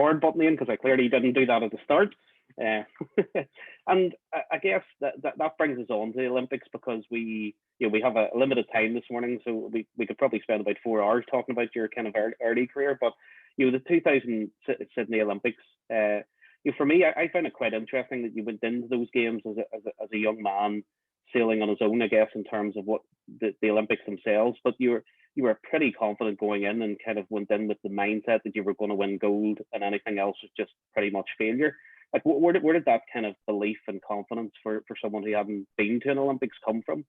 record button in, because I clearly didn't do that at the start. And I guess that brings us on to the Olympics, because we have a limited time this morning, so we could probably spend about 4 hours talking about your kind of early career. But the 2000 Sydney Olympics, for me, I found it quite interesting that you went into those games as a young man, sailing on his own, I guess, in terms of what the Olympics themselves. But you were pretty confident going in, and kind of went in with the mindset that you were going to win gold, and anything else was just pretty much failure. Like, where did that kind of belief and confidence for someone who hadn't been to an Olympics come from?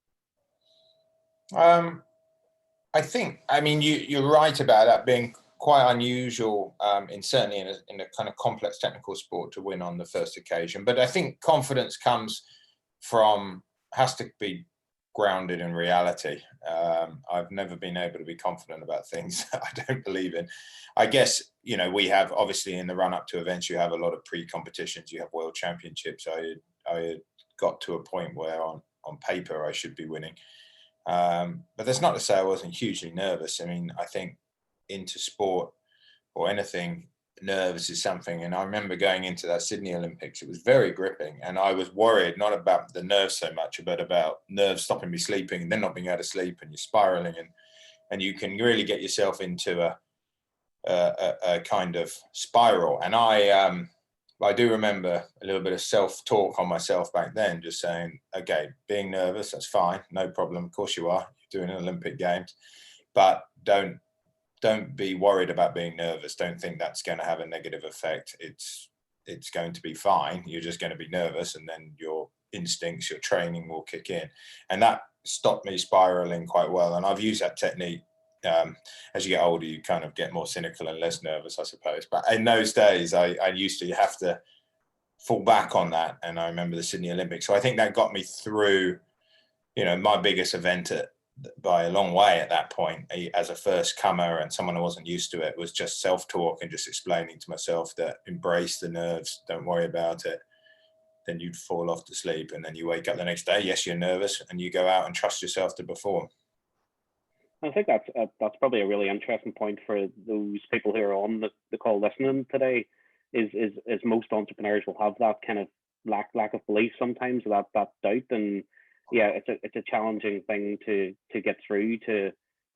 I think, you're right about that being quite unusual, certainly in a kind of complex technical sport, to win on the first occasion. But I think confidence has to be grounded in reality. I've never been able to be confident about things I don't believe in. I guess, we have, obviously, in the run up to events, you have a lot of pre-competitions, you have world championships. I had got to a point where on paper I should be winning. But that's not to say I wasn't hugely nervous. I think into sport or anything, nerves is something. And I remember going into that Sydney Olympics, it was very gripping, and I was worried not about the nerves so much, but about nerves stopping me sleeping, and then not being able to sleep, and you're spiraling, and you can really get yourself into a kind of spiral. And I do remember a little bit of self-talk on myself back then, just saying, okay, being nervous, that's fine, no problem, of course you are, you're doing Olympic Games, but don't be worried about being nervous. Don't think that's going to have a negative effect. It's going to be fine. You're just going to be nervous, and then your instincts, your training will kick in. And that stopped me spiraling quite well. And I've used that technique. As you get older, you kind of get more cynical and less nervous, I suppose. But in those days, I used to have to fall back on that. And I remember the Sydney Olympics. So I think that got me through, my biggest event by a long way at that point, as a first comer and someone who wasn't used to it, was just self-talk and just explaining to myself that embrace the nerves, don't worry about it. Then you'd fall off to sleep, and then you wake up the next day, yes, you're nervous, and you go out and trust yourself to perform. I think that's probably a really interesting point for those people who are on the call listening today, is most entrepreneurs will have that kind of lack of belief sometimes, that doubt. And yeah, it's a challenging thing to get through, to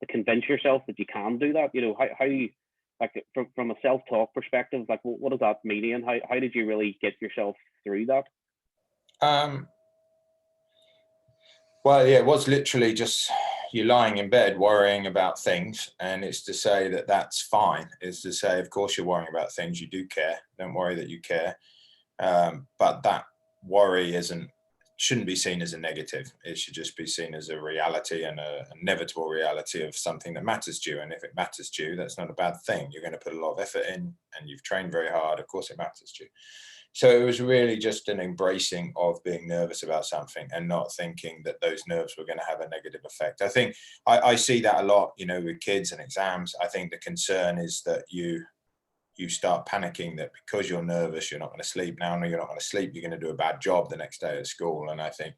convince yourself that you can do that. How like from a self-talk perspective, like what does that mean, and how did you really get yourself through that? Well, yeah, it was literally just you're lying in bed worrying about things, and it's to say that that's fine. It's to say, of course, you're worrying about things. You do care. Don't worry that you care. But that worry shouldn't be seen as a negative. It should just be seen as a reality, and an inevitable reality of something that matters to you. And if it matters to you, that's not a bad thing. You're going to put a lot of effort in, and you've trained very hard. Of course, it matters to you. So it was really just an embracing of being nervous about something, and not thinking that those nerves were going to have a negative effect. I think I see that a lot, with kids and exams. I think the concern is that you start panicking that because you're nervous, you're not going to sleep. Now, you're not going to sleep, you're going to do a bad job the next day at school. And I think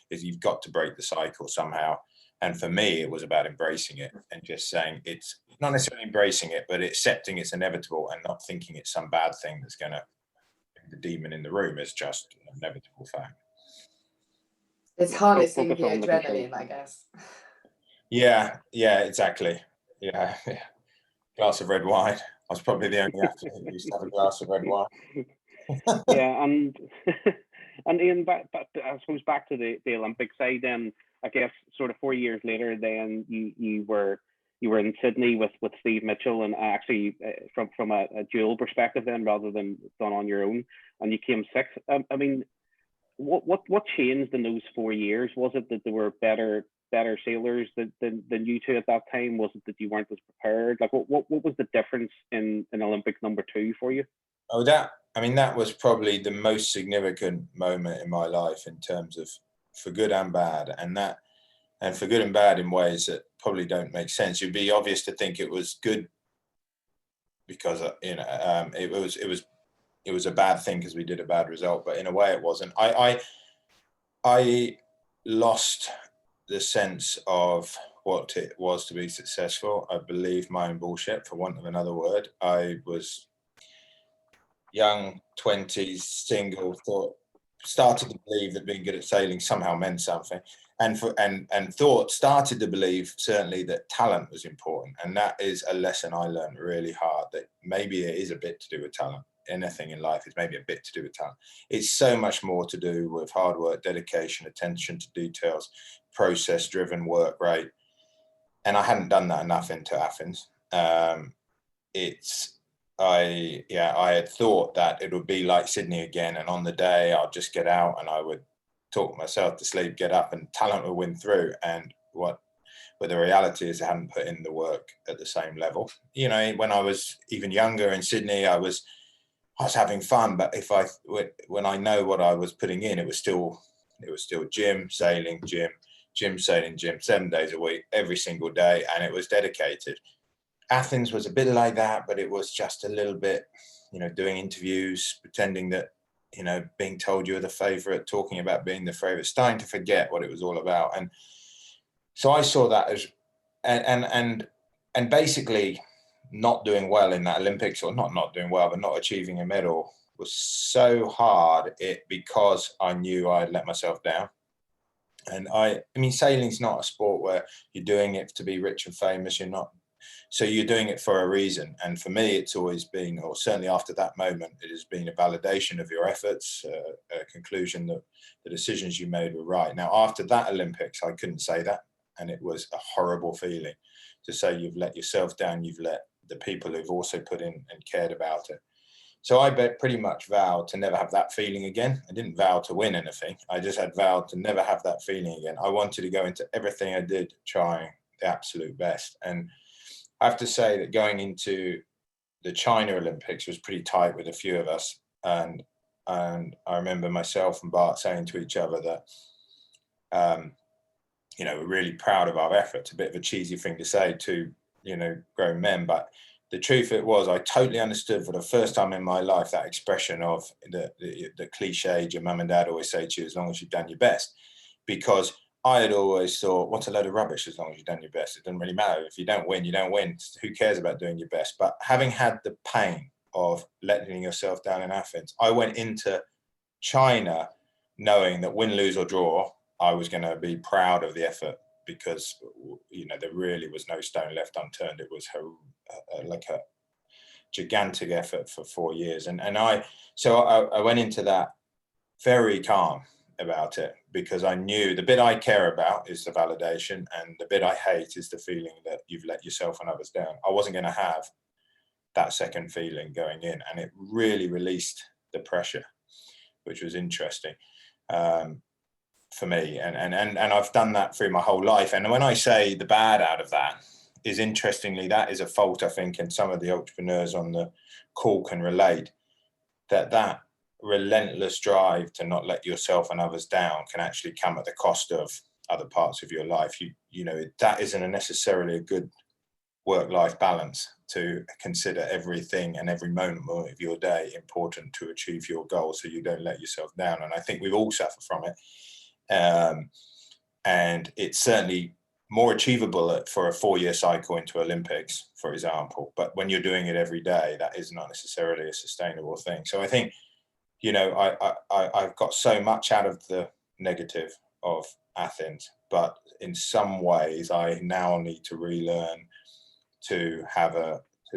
you've got to break the cycle somehow. And for me, it was about embracing it, and just saying, it's not necessarily embracing it, but accepting it's inevitable, and not thinking it's some bad thing that's going to the demon in the room. Is just an inevitable fact. It's harnessing the adrenaline, I guess. Yeah, exactly. Yeah. Glass of red wine. I was probably the only athlete who used to have a glass of red wine. Yeah, and Iain, I suppose back to the Olympic side, then I guess sort of 4 years later, then you were in Sydney with Steve Mitchell, and actually from a dual perspective then, rather than done on your own, and you came sixth. What changed in those 4 years? Was it that there were better sailors than you two at that time? Was it that you weren't as prepared? Like, what was the difference in Olympic number 2 for you? Oh, that was probably the most significant moment in my life, in terms of for good and bad, and for good and bad in ways that probably don't make sense. It'd be obvious to think it was good because it was a bad thing because we did a bad result, but in a way it wasn't. I lost the sense of what it was to be successful. I believed my own bullshit, for want of another word. young 20s, single, started to believe that being good at sailing somehow meant something, and started to believe certainly that talent was important. And that is a lesson I learned really hard, that maybe it is a bit to do with talent. Anything in life is maybe a bit to do with talent. It's so much more to do with hard work, dedication, attention to details, process driven work rate. And I hadn't done that enough into Athens. I had thought that it would be like Sydney again, and on the day I'll just get out and I would talk myself to sleep, get up, and talent would win through. And but the reality is I hadn't put in the work at the same level. You know, when I was even younger in Sydney, I was having fun, but when I know what I was putting in, it was still gym, sailing, gym, sailing, gym, 7 days a week, every single day, and it was dedicated. Athens was a bit like that, but it was just a little bit, you know, doing interviews, pretending that, you know, being told you were the favorite, talking about being the favorite, starting to forget what it was all about. And so I saw that as, and basically not doing well in that Olympics, or not doing well, but not achieving a medal was so hard because I knew I'd let myself down. And I mean, sailing's not a sport where you're doing it to be rich and famous. You're not. So you're doing it for a reason. And for me, it's always been, or certainly after that moment, it has been a validation of your efforts, a conclusion that the decisions you made were right. Now, after that Olympics, I couldn't say that. And it was a horrible feeling to say you've let yourself down, you've let the people who've also put in and cared about it. So I pretty much vowed to never have that feeling again. I didn't vow to win anything. I just had vowed to never have that feeling again. I wanted to go into everything I did trying the absolute best. And I have to say that going into the China Olympics was pretty tight with a few of us. And I remember myself and Bart saying to each other that, you know, we're really proud of our efforts. A bit of a cheesy thing to say to, you know, grown men, but the truth it was, I totally understood for the first time in my life that expression of the cliche your mum and dad always say to you, as long as you've done your best. Because I had always thought, what's a load of rubbish as long as you've done your best? It doesn't really matter. If you don't win, you don't win. Who cares about doing your best? But having had the pain of letting yourself down in Athens, I went into China knowing that win, lose or draw, I was going to be proud of the effort, because, you know, there really was no stone left unturned. It was like a gigantic effort for 4 years. And I went into that very calm about it, because I knew the bit I care about is the validation, and the bit I hate is the feeling that you've let yourself and others down. I wasn't going to have that second feeling going in, and it really released the pressure, which was interesting. For me, and I've done that through my whole life. And when I say the bad out of that is, interestingly, that is a fault I think, and some of the entrepreneurs on the call can relate, that relentless drive to not let yourself and others down can actually come at the cost of other parts of your life. You know, that isn't necessarily a good work-life balance, to consider everything and every moment of your day important to achieve your goal, so you don't let yourself down. And I think we've all suffered from it. And it's certainly more achievable for a 4-year cycle into Olympics, for example. But when you're doing it every day, that is not necessarily a sustainable thing. So I think, you know, I've got so much out of the negative of Athens, but in some ways I now need to relearn to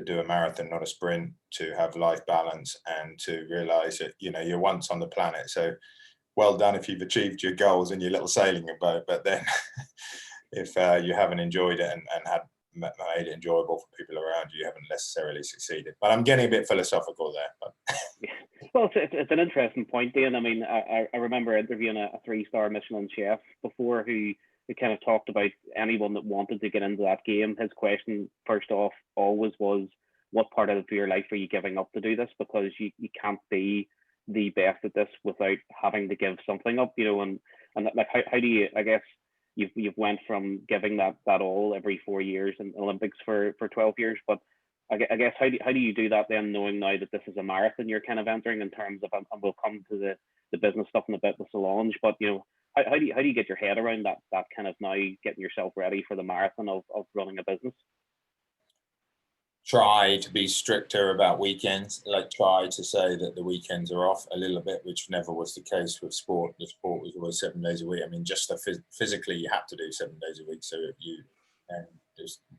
do a marathon, not a sprint, to have life balance, and to realize that, you know, you're once on the planet. So well done if you've achieved your goals in your little sailing boat, but then if you haven't enjoyed it and had made it enjoyable for people around you, you haven't necessarily succeeded. But I'm getting a bit philosophical there. But. Well, it's an interesting point, Iain. I mean, I remember interviewing a 3-star Michelin chef before who kind of talked about anyone that wanted to get into that game. His question first off always was, what part of your life are you giving up to do this? Because you can't be the best at this without having to give something up, you know. And like, how do you, I guess you've went from giving that all every 4 years in Olympics for 12 years, but I guess how do you do that then, knowing now that this is a marathon you're kind of entering, in terms of, and we'll come to the business stuff in a bit with Solange, but, you know, how do you get your head around that kind of now getting yourself ready for the marathon of running a business? try to be stricter about weekends, like try to say that the weekends are off a little bit, which never was the case with sport. The sport was always 7 days a week. I mean, just physically you have to do 7 days a week. So and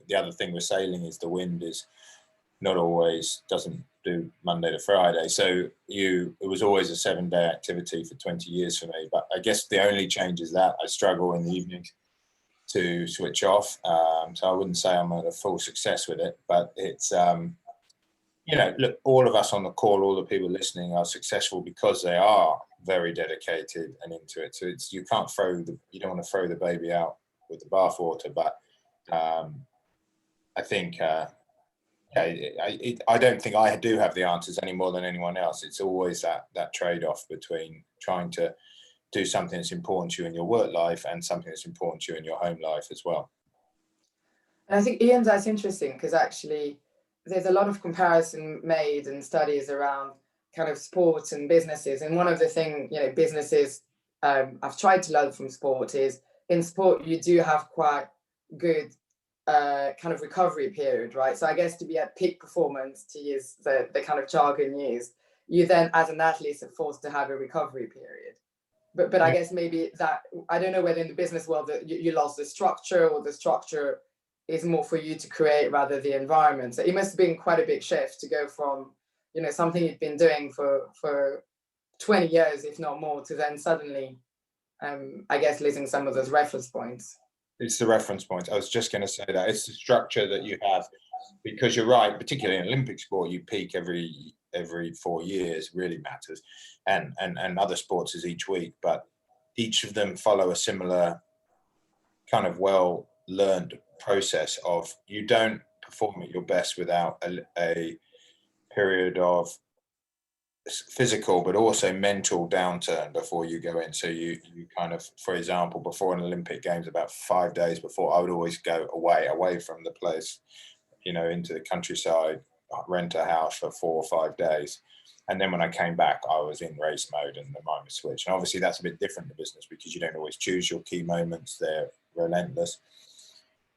the other thing with sailing is the wind is not always, doesn't do Monday to Friday. So it was always a 7-day activity for 20 years for me. But I guess the only change is that I struggle in the evenings to switch off. So I wouldn't say I'm at a full success with it, but it's, look, all of us on the call, all the people listening are successful because they are very dedicated and into it. So you don't want to throw the baby out with the bathwater, but I think, I don't think I do have the answers any more than anyone else. It's always that trade-off between trying to do something that's important to you in your work life and something that's important to you in your home life as well. And I think, Ian, that's interesting because actually there's a lot of comparison made and studies around kind of sports and businesses. And one of the things, businesses I've tried to learn from sport is in sport, you do have quite good kind of recovery period, right? So I guess to be at peak performance, to use the kind of jargon used, you then as an athlete are forced to have a recovery period. But I guess maybe that, I don't know whether in the business world that you lost the structure or the structure is more for you to create rather the environment. So it must have been quite a big shift to go from, something you'd been doing for 20 years, if not more, to then suddenly, I guess, losing some of those reference points. It's the reference point. I was just going to say that it's the structure that you have, because you're right, particularly in Olympic sport, you peak every 4 years, really matters, and other sports is each week, but each of them follow a similar kind of well learned process of you don't perform at your best without a period of physical but also mental downturn before you go in. So you kind of, for example, before an Olympic Games, about 5 days before, I would always go away from the place, into the countryside, rent a house for 4 or 5 days, and then when I came back I was in race mode and the mind was switched. And obviously that's a bit different in business because you don't always choose your key moments. They're relentless.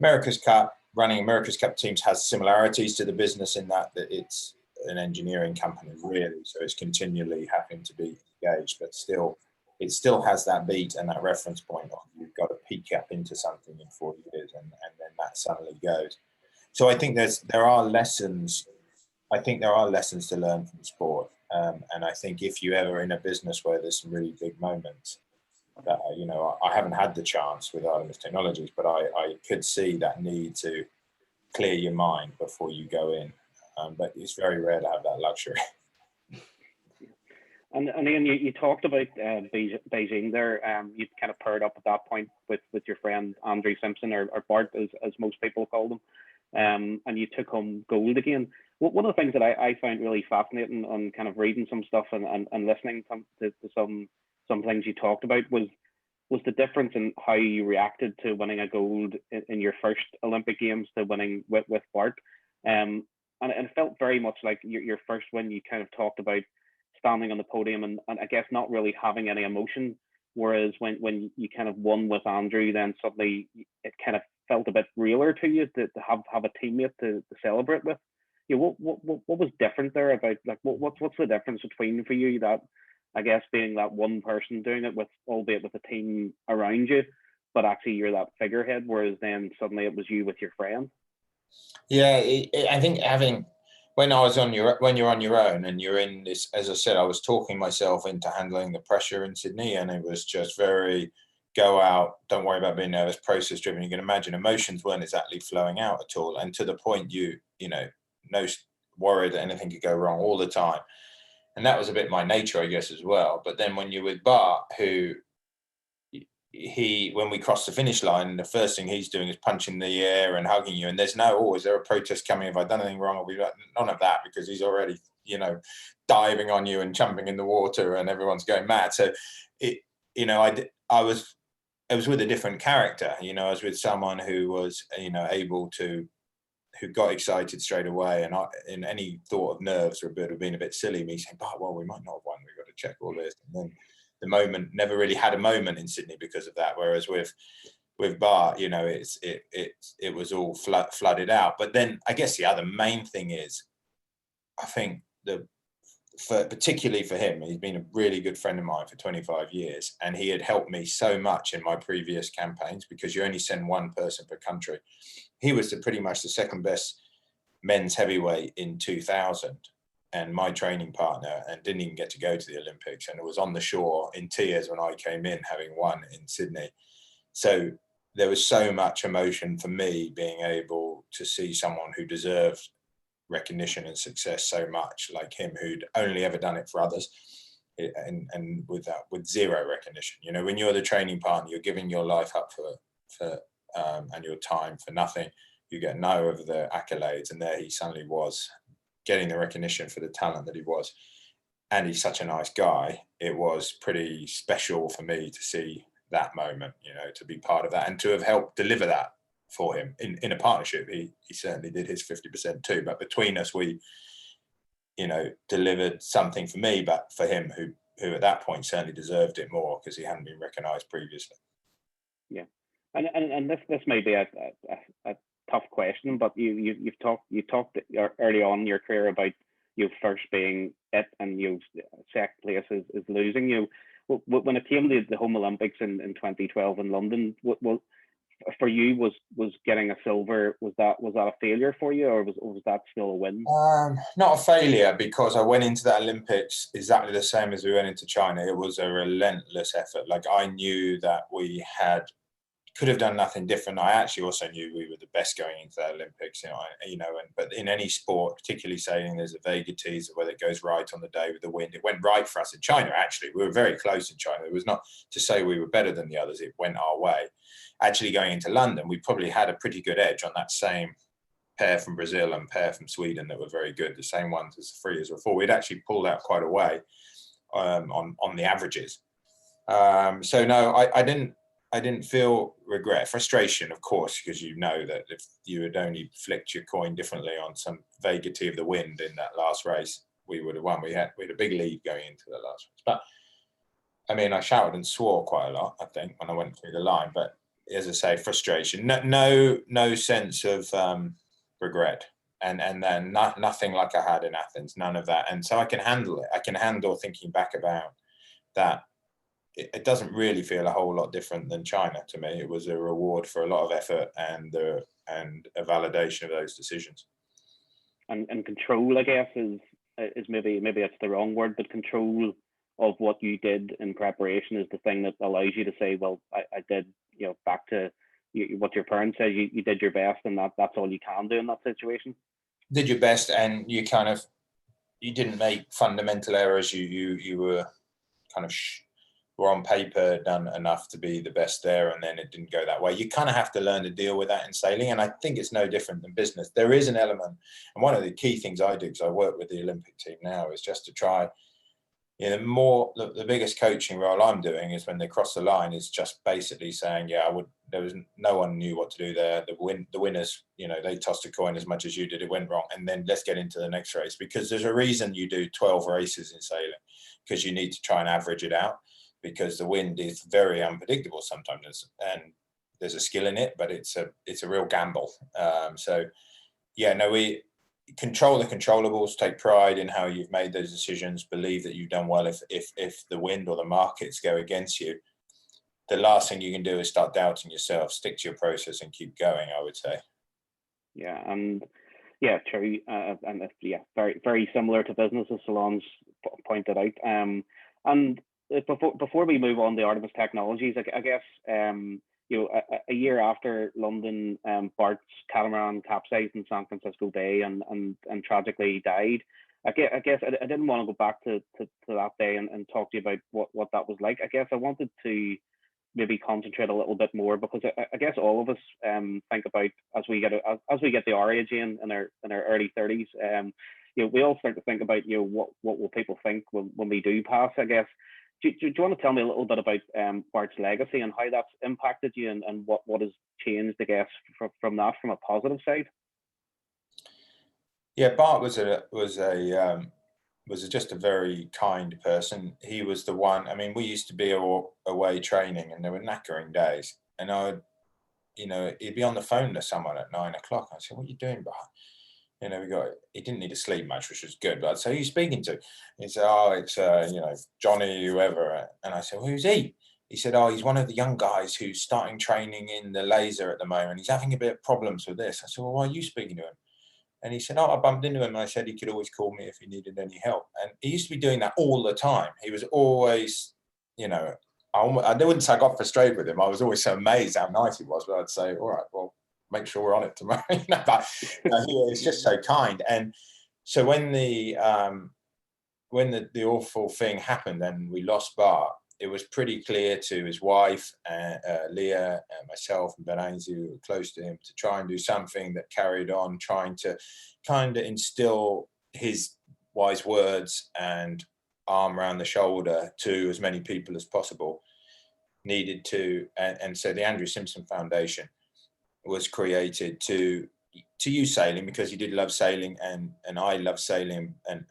Running America's Cup teams has similarities to the business in that it's an engineering company, really, so it's continually having to be engaged, but it still has that beat and that reference point of you've got to peak up into something in 4 years and then that suddenly goes. So I think there are lessons to learn from sport, and I think if you ever in a business where there's some really big moments that I haven't had the chance with Artemis Technologies, but I could see that need to clear your mind before you go in. But it's very rare to have that luxury. And Ian, you talked about Beijing there. You kind of paired up at that point with your friend Andrew Simpson, or Bart, as most people call them, and you took home gold again. One of the things that I found really fascinating on kind of reading some stuff and listening to some things you talked about was the difference in how you reacted to winning a gold in your first Olympic Games to winning with Bart. And it felt very much like your first win. You kind of talked about standing on the podium and I guess not really having any emotion, whereas when you kind of won with Andrew, then suddenly it kind of felt a bit realer to you to have a teammate to celebrate with. What was different there about, like, what's the difference between, for you, that I guess being that one person doing it with, albeit with a team around you, but actually you're that figurehead, whereas then suddenly it was you with your friend? Yeah, I think when you're on your own and you're in this, as I said, I was talking myself into handling the pressure in Sydney, and it was just very go out, don't worry about being nervous, process driven. You can imagine emotions weren't exactly flowing out at all, and to the point no worried that anything could go wrong all the time. And that was a bit my nature, I guess, as well. But then when you're with Bart, who when we cross the finish line, the first thing he's doing is punching the air and hugging you, and there's is there a protest coming? Have I done anything wrong? None of that, because he's already diving on you and jumping in the water and everyone's going mad. So I was with a different character. I was with someone who was who got excited straight away, and in any thought of nerves would have been a bit silly, me saying, "But well, we might not have won. We've got to check all this." And then the moment, never really had a moment in Sydney because of that. Whereas with with Bart, you know, it was all flooded out. But then I guess the other main thing is, I think particularly for him, he's been a really good friend of mine for 25 years, and he had helped me so much in my previous campaigns, because you only send one person per country. He was pretty much the second best men's heavyweight in 2000 and my training partner, and didn't even get to go to the Olympics, and it was on the shore in tears when I came in, having won in Sydney. So there was so much emotion for me being able to see someone who deserved recognition and success so much, like him, who'd only ever done it for others, and with zero recognition. You know, when you're the training partner, you're giving your life up for and your time for nothing. You get no of the accolades, and there he suddenly was getting the recognition for the talent that he was. And he's such a nice guy. It was pretty special for me to see that moment, you know, to be part of that and to have helped deliver that for him in a partnership. He certainly did his 50% too, but between us, we, you know, delivered something for me, but for him, who at that point certainly deserved it more because he hadn't been recognized previously. Yeah. And this may be a tough question, but you talked early on in your career about you first being it and you second place is losing. You, when it came to the Home Olympics in 2012 in London, what for you was getting a silver, was that a failure for you, or was that still a win? Not a failure, because I went into the Olympics exactly the same as we went into China. It was a relentless effort. Like, I knew that we could have done nothing different. I actually also knew we were the best going into the Olympics, but in any sport, particularly sailing, there's a vagaries of whether it goes right on the day with the wind. It went right for us in China, actually. We were very close in China. It was not to say we were better than the others. It went our way. Actually, going into London, we probably had a pretty good edge on that same pair from Brazil and pair from Sweden that were very good, the same ones as the three as before. We'd actually pulled out quite a way on the averages. So no, I didn't feel regret, frustration, of course, because you know that if you had only flicked your coin differently on some vagary of the wind in that last race, we would have won. We had a big lead going into the last race. But I mean, I shouted and swore quite a lot, I think, when I went through the line. But as I say, frustration, no sense of regret, and then nothing like I had in Athens, none of that. And so I can handle it. I can handle thinking back about that. It doesn't really feel a whole lot different than China to me. It was a reward for a lot of effort and a validation of those decisions. And control, I guess, is maybe that's the wrong word, but control of what you did in preparation is the thing that allows you to say, well, I did, you know, back to what your parents said, you did your best, and that's all you can do in that situation. Did your best, and you didn't make fundamental errors. You were kind of were on paper done enough to be the best there, and then it didn't go that way. You kind of have to learn to deal with that in sailing, and I think it's no different than business. There is an element, and one of the key things I do, because I work with the Olympic team now, is just to try, you know, the biggest coaching role I'm doing is when they cross the line, is just basically saying, there was no one knew what to do there. The winners, you know, they tossed a coin as much as you did, it went wrong, and then let's get into the next race, because there's a reason you do 12 races in sailing, because you need to try and average it out, because the wind is very unpredictable sometimes, and there's a skill in it, but it's a real gamble. We control the controllables, take pride in how you've made those decisions, believe that you've done well. If the wind or the markets go against you, the last thing you can do is start doubting yourself. Stick to your process and keep going, I would say. Yeah, and yeah, true, very, very similar to business, as Solange pointed out. And before we move on to Artemis Technologies, I guess a year after London, Bart's catamaran capsized in San Francisco Bay and tragically died. I guess I didn't want to go back to that day and talk to you about what that was like. I guess I wanted to maybe concentrate a little bit more, because I guess all of us think about, as we get the our age in our early 30s, we all start to think about, what will people think when we do pass, I guess. Do you want to tell me a little bit about Bart's legacy and how that's impacted you, and what has changed, I guess, from a positive side? Yeah, Bart was just a very kind person. He was the one. I mean, we used to be away training, and there were knackering days, and I'd you know, he'd be on the phone to someone at 9 o'clock. I said, what are you doing, Bart? You know, he didn't need to sleep much, which was good. But I'd say, who are you speaking to? He said, oh, it's, you know, Johnny, whoever. And I said, well, who's he? He said, oh, he's one of the young guys who's starting training in the laser at the moment. He's having a bit of problems with this. I said, well, why are you speaking to him? And he said, oh, I bumped into him. And I said he could always call me if he needed any help. And he used to be doing that all the time. He was always, you know, I wouldn't say I got frustrated with him. I was always so amazed how nice he was. But I'd say, all right, well, make sure we're on it tomorrow. You know, but he was just so kind. And so when the awful thing happened and we lost Bart, it was pretty clear to his wife, Leah, and myself, and Ben Ainsley, who were close to him, to try and do something that carried on, trying to kind of instill his wise words and arm around the shoulder to as many people as possible. Needed to, and so the Andrew Simpson Foundation was created to use sailing, because he did love sailing, and I love sailing, and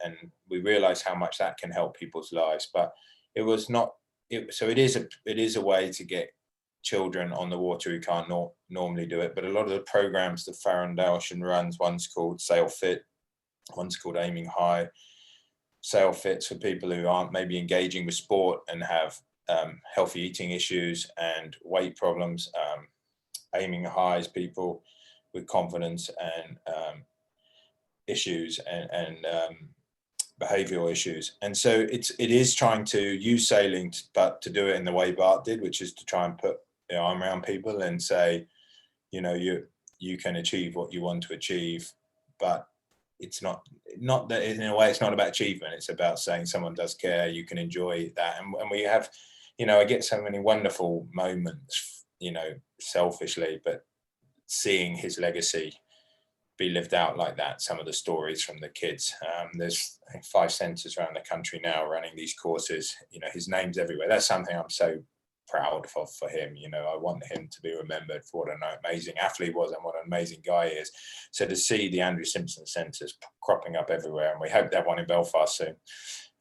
we realized how much that can help people's lives. But it was not. So it is a way to get children on the water who can't normally do it. But a lot of the programs the Foundation runs, one's called Sail Fit, one's called Aiming High. Sail Fit's for people who aren't maybe engaging with sport and have healthy eating issues and weight problems. Aiming High is people with confidence and issues and behavioral issues. And so it is trying to use sailing, but to do it in the way Bart did, which is to try and put the arm around people and say, you know, you can achieve what you want to achieve, but it's not that, in a way, it's not about achievement. It's about saying someone does care, you can enjoy that. And we have, you know, I get so many wonderful moments, you know, selfishly, but seeing his legacy be lived out like that. Some of the stories from the kids. There's, I think, 5 centres around the country now running these courses. You know, his name's everywhere. That's something I'm so proud for him. You know, I want him to be remembered for what an amazing athlete he was and what an amazing guy he is. So to see the Andrew Simpson centres cropping up everywhere, and we hope to have one in Belfast soon,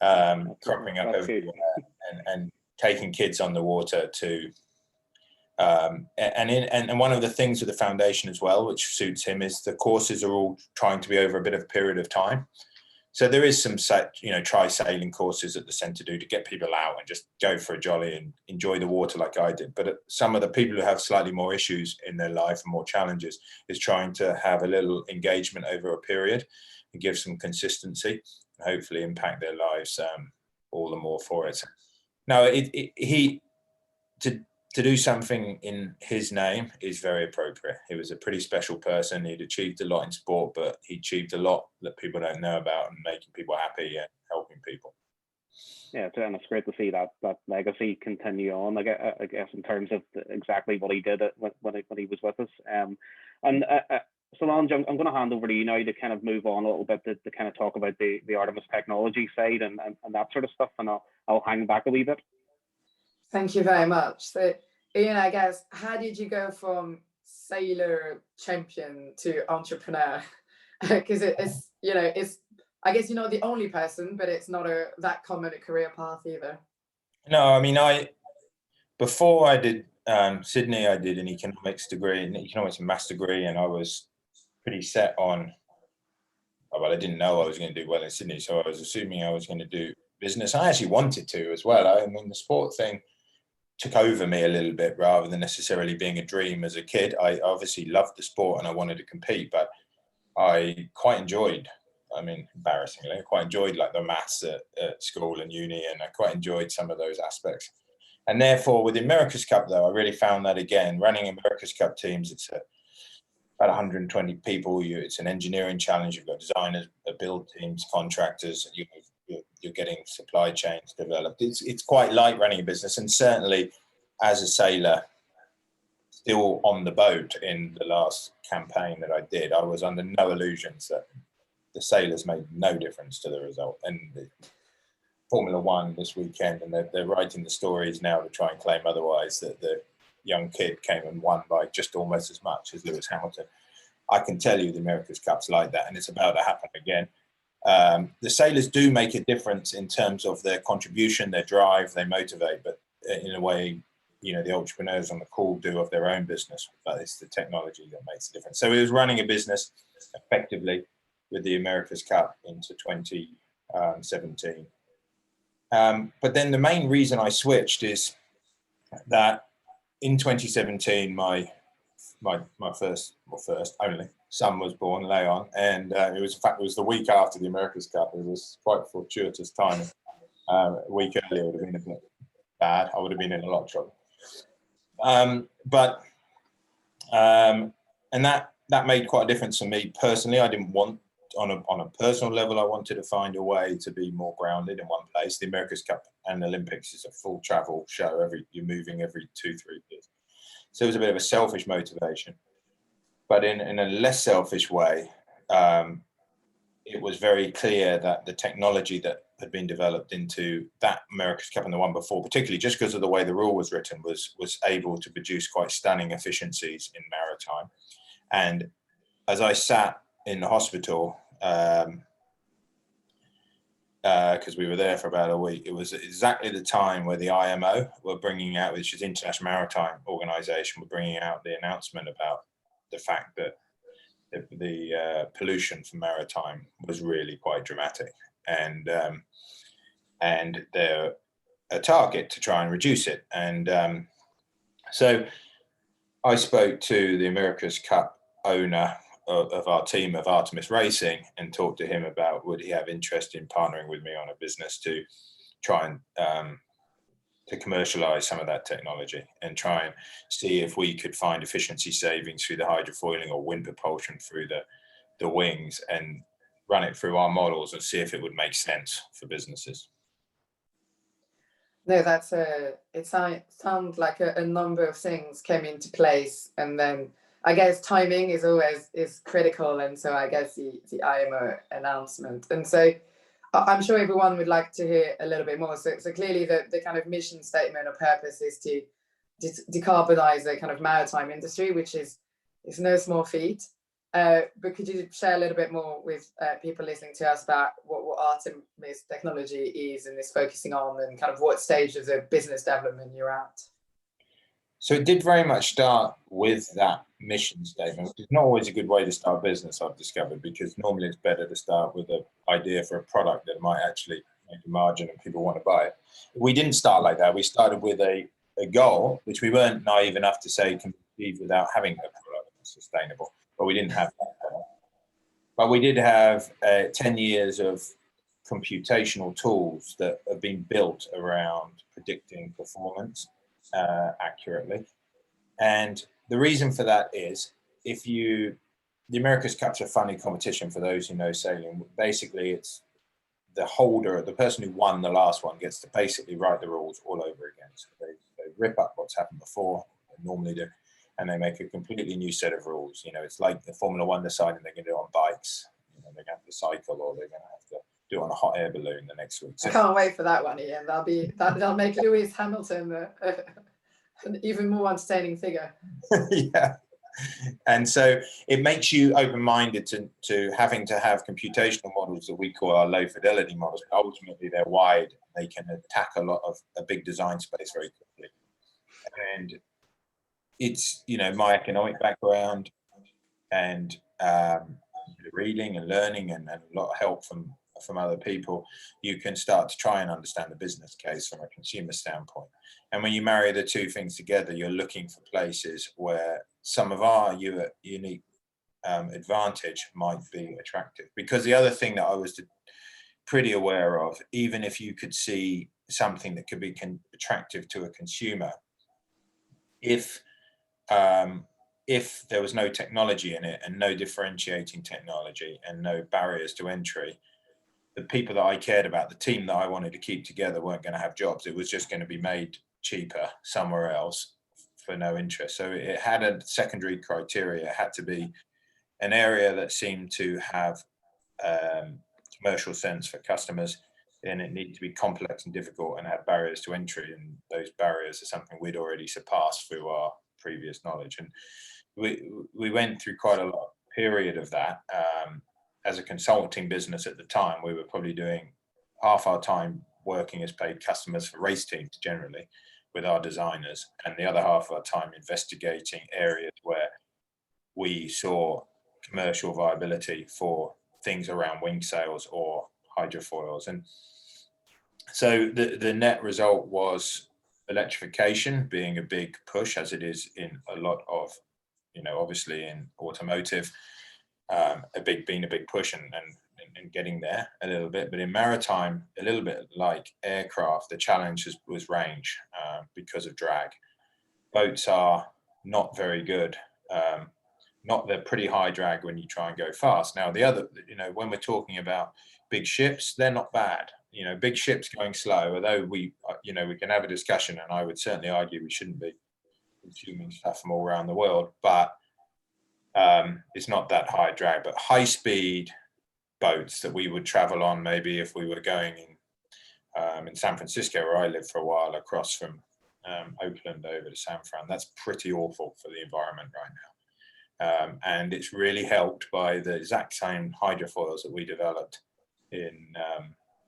cropping up everywhere, and taking kids on the water to. And one of the things with the foundation as well, which suits him, is the courses are all trying to be over a bit of a period of time. So there is some, you know, try sailing courses that the centre do to get people out and just go for a jolly and enjoy the water like I did. But some of the people who have slightly more issues in their life and more challenges is trying to have a little engagement over a period and give some consistency and hopefully impact their lives all the more for it. Now, to do something in his name is very appropriate. He was a pretty special person. He'd achieved a lot in sport, but he achieved a lot that people don't know about, and making people happy and helping people. Yeah, and it's great to see that legacy continue on. I guess in terms of exactly what he did when he was with us. Solange, I'm going to hand over to you now to kind of move on a little bit to kind of talk about the Artemis Technology side and that sort of stuff, and I'll hang back a wee bit. Thank you very much. So, Iain, I guess, how did you go from sailor champion to entrepreneur? Because it's, you know, it's, I guess you're not the only person, but it's not that common a career path either. No, I mean, before I did Sydney, I did an economics and maths degree, and I was pretty set on, well, I didn't know I was going to do well in Sydney, so I was assuming I was going to do business. I actually wanted to as well. I mean, the sport thing took over me a little bit rather than necessarily being a dream as a kid. I obviously loved the sport and I wanted to compete, but I quite enjoyed, I mean, embarrassingly, I quite enjoyed like the maths at school and uni, and I quite enjoyed some of those aspects. And therefore, with the America's Cup, though, I really found that again, running America's Cup teams, it's about 120 people. It's an engineering challenge. You've got designers, build teams, contractors. You're getting supply chains developed. It's quite like running a business, and certainly as a sailor, still on the boat in the last campaign that I did, I was under no illusions that the sailors made no difference to the result. And the Formula One this weekend, and they're writing the stories now to try and claim otherwise, that the young kid came and won by just almost as much as Lewis Hamilton. I can tell you the America's Cup's like that, and it's about to happen again. The sailors do make a difference in terms of their contribution, their drive, they motivate, but in a way, the entrepreneurs on the call do of their own business, but it's the technology that makes the difference. So he was running a business effectively with the America's Cup into 2017. But then the main reason I switched is that in 2017, my first only son was born, Leon, and it was the week after the America's Cup. It was quite fortuitous timing. A week earlier would have been a bit bad. I would have been in a lot of trouble. And that made quite a difference for me personally. I didn't want, on a personal level, I wanted to find a way to be more grounded in one place. The America's Cup and Olympics is a full travel show. You're moving every 2-3 years. So it was a bit of a selfish motivation. But in a less selfish way, it was very clear that the technology that had been developed into that America's Cup and the one before, particularly just because of the way the rule was written, was able to produce quite stunning efficiencies in maritime. And as I sat in the hospital, because we were there for about a week, it was exactly the time where the IMO were bringing out, which is International Maritime Organization, were bringing out the announcement about the fact that the pollution from maritime was really quite dramatic, and they're a target to try and reduce it. And so I spoke to the America's Cup owner of our team of Artemis Racing and talked to him about would he have interest in partnering with me on a business to try and to commercialize some of that technology and try and see if we could find efficiency savings through the hydrofoiling or wind propulsion through the wings, and run it through our models and see if it would make sense for businesses. No, it sounds like a number of things came into place, and then I guess timing is critical, and so I guess the IMO announcement, and so I'm sure everyone would like to hear a little bit more. So clearly the kind of mission statement or purpose is to decarbonize the kind of maritime industry, which is no small feat. But could you share a little bit more with people listening to us about what Artemis Technology is and is focusing on, and kind of what stage of the business development you're at? So it did very much start with that mission statement, which is not always a good way to start a business, I've discovered, because normally it's better to start with an idea for a product that might actually make a margin and people want to buy it. We didn't start like that. We started with a goal, which we weren't naive enough to say can be achieved without having a product that's sustainable, but we didn't have that product. But we did have 10 years of computational tools that have been built around predicting performance accurately. And the reason for that is, the America's Cup's a funny competition for those who know sailing. Basically, it's the person who won the last one gets to basically write the rules all over again. So they rip up what's happened before, they normally do, and they make a completely new set of rules. It's like the Formula One deciding they're going to do it on bikes. They're going to have to cycle, or they're going to have to do it on a hot air balloon the next week. So, I can't wait for that one, Ian. That'll make Lewis Hamilton an even more entertaining figure. Yeah. And so it makes you open-minded to having to have computational models that we call our low fidelity models. But ultimately, they're wide. They can attack a big design space very quickly. And it's, my economic background and reading and learning and a lot of help from other people, you can start to try and understand the business case from a consumer standpoint. And when you marry the two things together, you're looking for places where some of our unique advantage might be attractive. Because the other thing that I was pretty aware of, even if you could see something that could be attractive to a consumer, if there was no technology in it and no differentiating technology and no barriers to entry, the people that I cared about, the team that I wanted to keep together, weren't going to have jobs. It was just going to be made cheaper somewhere else for no interest. So it had a secondary criteria. It had to be an area that seemed to have commercial sense for customers, and it needed to be complex and difficult and have barriers to entry. And those barriers are something we'd already surpassed through our previous knowledge. And we went through quite a lot period of that. As a consulting business at the time, we were probably doing half our time working as paid customers for race teams generally, with our designers, and the other half of our time investigating areas where we saw commercial viability for things around wing sails or hydrofoils. And so the net result was electrification being a big push, as it is in a lot of, obviously in automotive, being a big push and getting there a little bit. But in maritime, a little bit like aircraft, the challenge was range because of drag. Boats are not very good. They're pretty high drag when you try and go fast. Now, the other, when we're talking about big ships, they're not bad. Big ships going slow, although we can have a discussion, and I would certainly argue we shouldn't be consuming stuff from all around the world, but it's not that high drag. But high speed boats that we would travel on, maybe if we were going in San Francisco, where I lived for a while, across from Oakland over to San Fran, that's pretty awful for the environment right now. And it's really helped by the exact same hydrofoils that we developed in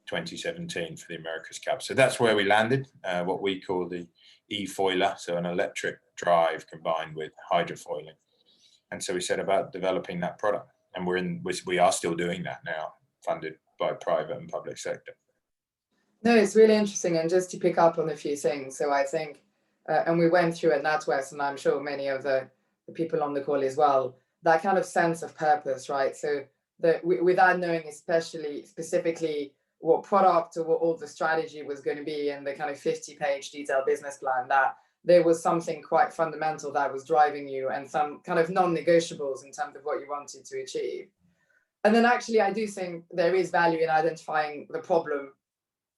2017 for the America's Cup. So that's where we landed, what we call the e-foiler, so an electric drive combined with hydrofoiling. And so we set about developing that product, and we are still doing that now, funded by private and public sector. No, it's really interesting. And just to pick up on a few things, so I think, and we went through at NatWest, and I'm sure many of the people on the call as well, that kind of sense of purpose, right? So without knowing specifically what product or what all the strategy was going to be and the kind of 50-page detailed business plan, that there was something quite fundamental that was driving you and some kind of non-negotiables in terms of what you wanted to achieve. And then actually, I do think there is value in identifying the problem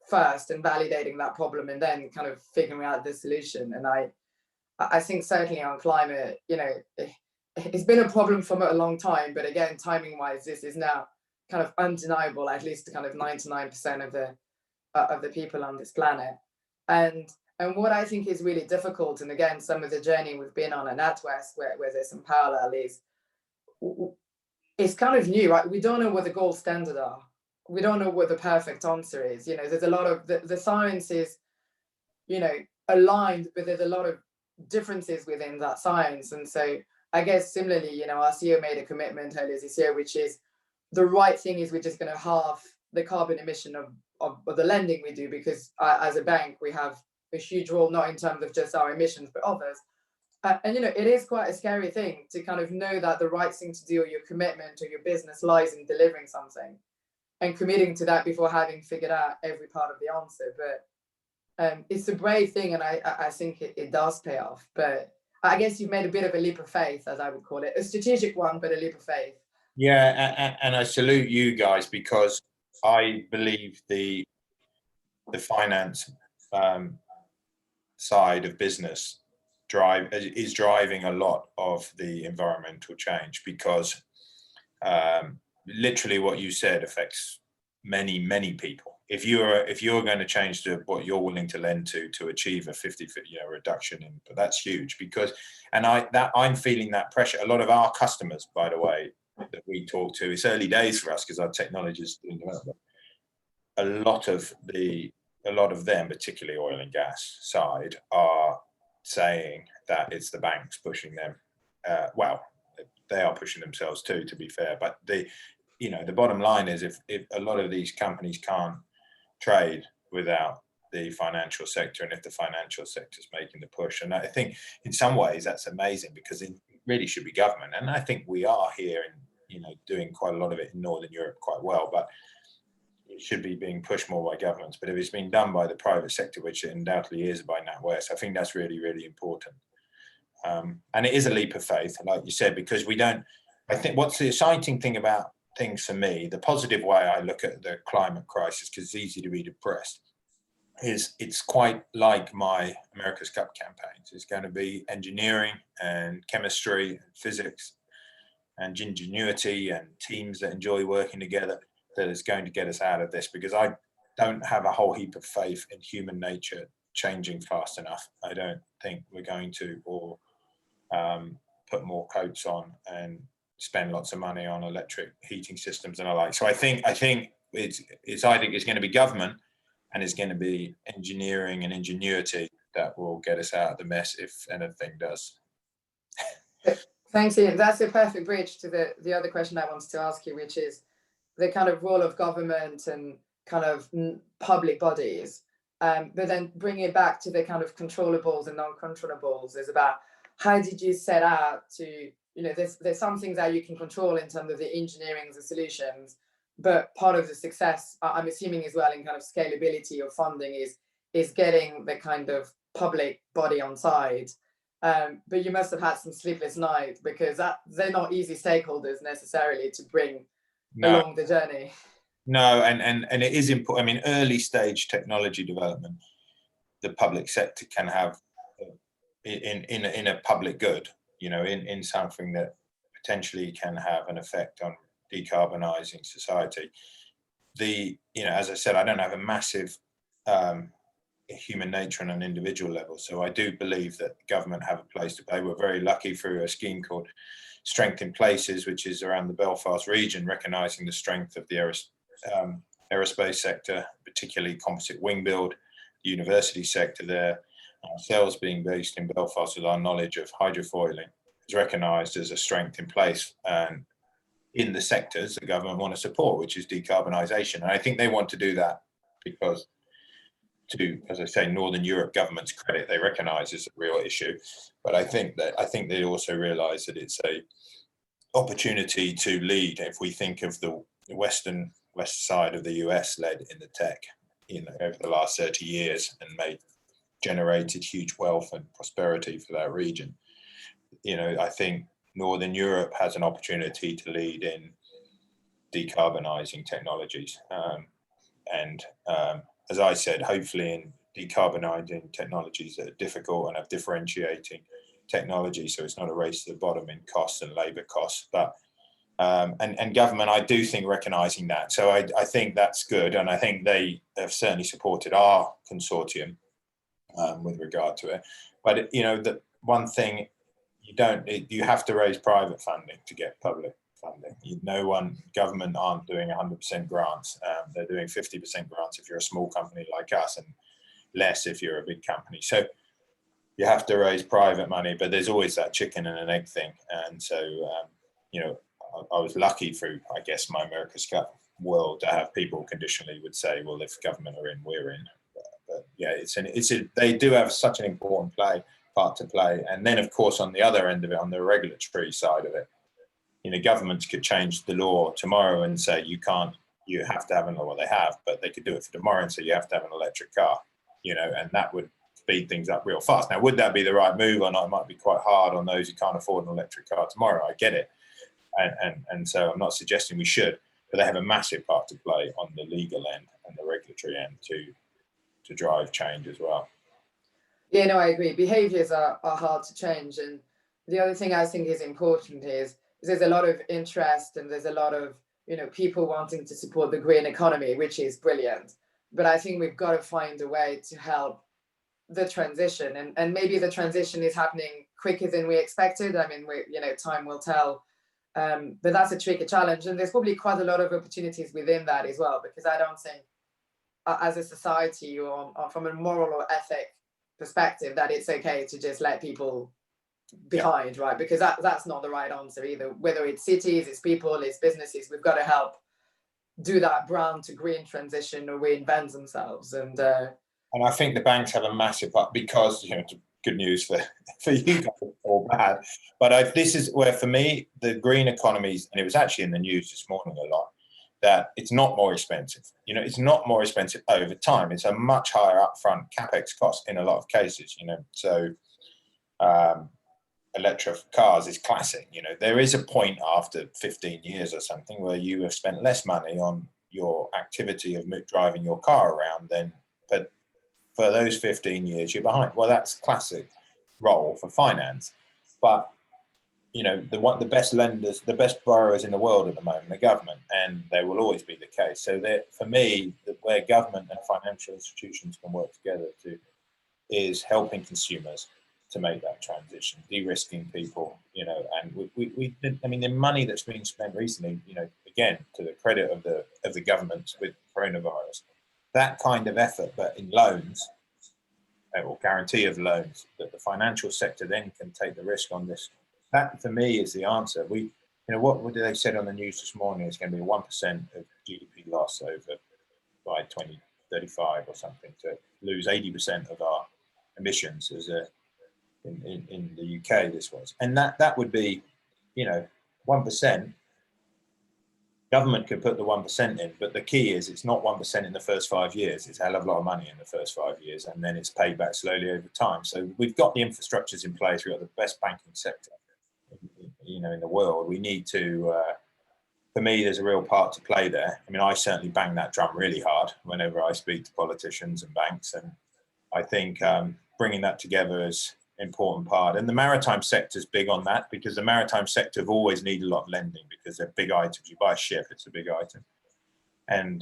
first and validating that problem and then kind of figuring out the solution. And I think certainly on climate, it's been a problem for a long time, but again, timing wise, this is now kind of undeniable, at least kind of 99% of the people on this planet. And what I think is really difficult, and again, some of the journey we've been on at NatWest, where there's some parallel, is it's kind of new, right? We don't know what the gold standard are. We don't know what the perfect answer is. There's a lot of the science is, aligned, but there's a lot of differences within that science. And so I guess similarly, our CEO made a commitment earlier this year, which is the right thing is we're just going to halve the carbon emission of the lending we do, because as a bank, we have a huge role, not in terms of just our emissions, but others. And it is quite a scary thing to kind of know that the right thing to do or your commitment or your business lies in delivering something and committing to that before having figured out every part of the answer. But it's a brave thing, and I think it does pay off. But I guess you've made a bit of a leap of faith, as I would call it, a strategic one, but a leap of faith. Yeah, and I salute you guys, because I believe the finance side of business is driving a lot of the environmental change, because literally what you said affects many people. If you're going to change to what you're willing to lend to achieve a 50 reduction in, but that's huge, because I'm feeling that pressure. A lot of our customers, by the way, that we talk to, it's early days for us because our technology is doing development. A lot of them, particularly oil and gas side, are saying that it's the banks pushing them. Well, they are pushing themselves too, to be fair. But the bottom line is, if a lot of these companies can't trade without the financial sector, and if the financial sector is making the push, and I think in some ways that's amazing, because it really should be government, and I think we are here and doing quite a lot of it in Northern Europe quite well, but it should be being pushed more by governments. But if it's been done by the private sector, which it undoubtedly is by NatWest, I think that's really, really important. And it is a leap of faith, like you said, because I think what's the exciting thing about things for me, the positive way I look at the climate crisis, because it's easy to be depressed, is it's quite like my America's Cup campaigns. It's going to be engineering and chemistry and physics and ingenuity and teams that enjoy working together that is going to get us out of this, because I don't have a whole heap of faith in human nature changing fast enough. I don't think we're going to, or put more coats on and spend lots of money on electric heating systems and the like. So I think it's going to be government, and it's going to be engineering and ingenuity that will get us out of the mess if anything does. Thanks, Ian. That's a perfect bridge to the other question I wanted to ask you, which is the kind of role of government and kind of public bodies. But then bringing it back to the kind of controllables and non-controllables is about how did you set out to, there's some things that you can control in terms of the engineering of the solutions, but part of the success, I'm assuming as well, in kind of scalability of funding is getting the kind of public body on side. But you must have had some sleepless nights because they're not easy stakeholders necessarily to bring along the journey. No, and it is important. I mean, early stage technology development, the public sector can have in a public good, in something that potentially can have an effect on decarbonising society. As I said, I don't have a massive human nature on an individual level, so I do believe that government have a place to play. We're very lucky through a scheme called Strength in Places, which is around the Belfast region, recognising the strength of the aerospace sector, particularly composite wing build, university sector there. Ourselves being based in Belfast with our knowledge of hydrofoiling is recognised as a strength in place and in the sectors the government want to support, which is decarbonisation. And I think they want to do that because, to, as I say, Northern Europe government's credit, they recognise it's a real issue. But I think they also realise that it's a opportunity to lead. If we think of the west side of the US led in the tech, over the last 30 years and generated huge wealth and prosperity for that region. I think Northern Europe has an opportunity to lead in decarbonising technologies. As I said, hopefully in decarbonising technologies that are difficult and have differentiating technology, so it's not a race to the bottom in costs and labour costs. But and government, I do think, recognising that. So I think that's good, and I think they have certainly supported our consortium with regard to it. But the one thing you have to raise private funding to get public funding. Government aren't doing 100% grants. They're doing 50% grants if you're a small company like us, and less if you're a big company. So you have to raise private money, but there's always that chicken and an egg thing. And so, I was lucky through, I guess, my America's Cup world to have people conditionally would say, well, if government are in, we're in. But yeah, they do have such an important part to play. And then, of course, on the other end of it, on the regulatory side of it, governments could change the law tomorrow and say you have to have an law. Well, they have, but they could do it for tomorrow and say you have to have an electric car, and that would speed things up real fast. Now, would that be the right move or not? It might be quite hard on those who can't afford an electric car tomorrow. I get it. And so I'm not suggesting we should, but they have a massive part to play on the legal end and the regulatory end to drive change as well. Yeah, no, I agree. Behaviours are hard to change. And the other thing I think is important is there's a lot of interest and there's a lot of, people wanting to support the green economy, which is brilliant. But I think we've got to find a way to help the transition. And maybe the transition is happening quicker than we expected. I mean, time will tell. But that's a tricky challenge. And there's probably quite a lot of opportunities within that as well, because I don't think as a society or from a moral or ethic perspective that it's okay to just let people behind, right? Because that's not the right answer either. Whether it's cities, it's people, it's businesses, we've got to help do that brown to green transition or reinvent themselves. And I think the banks have a massive part because, good news for you guys or bad. But this is where, for me, the green economies, and it was actually in the news this morning a lot, that it's not more expensive. It's not more expensive over time. It's a much higher upfront capex cost in a lot of cases. So electric cars is classic. There is a point after 15 years or something where you have spent less money on your activity of driving your car around but for those 15 years you're behind. Well, that's classic role for finance. But the best lenders, the best borrowers in the world at the moment, the government, and they will always be the case. So for me, where government and financial institutions can work together is helping consumers to make that transition, de-risking people, and the money that's been spent recently, again, to the credit of the government with coronavirus, that kind of effort, but in loans, or guarantee of loans, that the financial sector then can take the risk on this. That for me is the answer. What did they said on the news this morning? It's going to be 1% of GDP loss over by 2035 or something, to lose 80% of our emissions in the UK. This was, and that would be, 1%. Government could put the 1% in, but the key is it's not 1% in the first 5 years. It's a hell of a lot of money in the first 5 years, and then it's paid back slowly over time. So we've got the infrastructures in place. We've got the best banking sector, in the world. We need to. For me, there's a real part to play there. I mean, I certainly bang that drum really hard whenever I speak to politicians and banks, and I think bringing that together is an important part. And the maritime sector is big on that, because the maritime sector have always needed a lot of lending, because they're big items. You buy a ship, it's a big item. And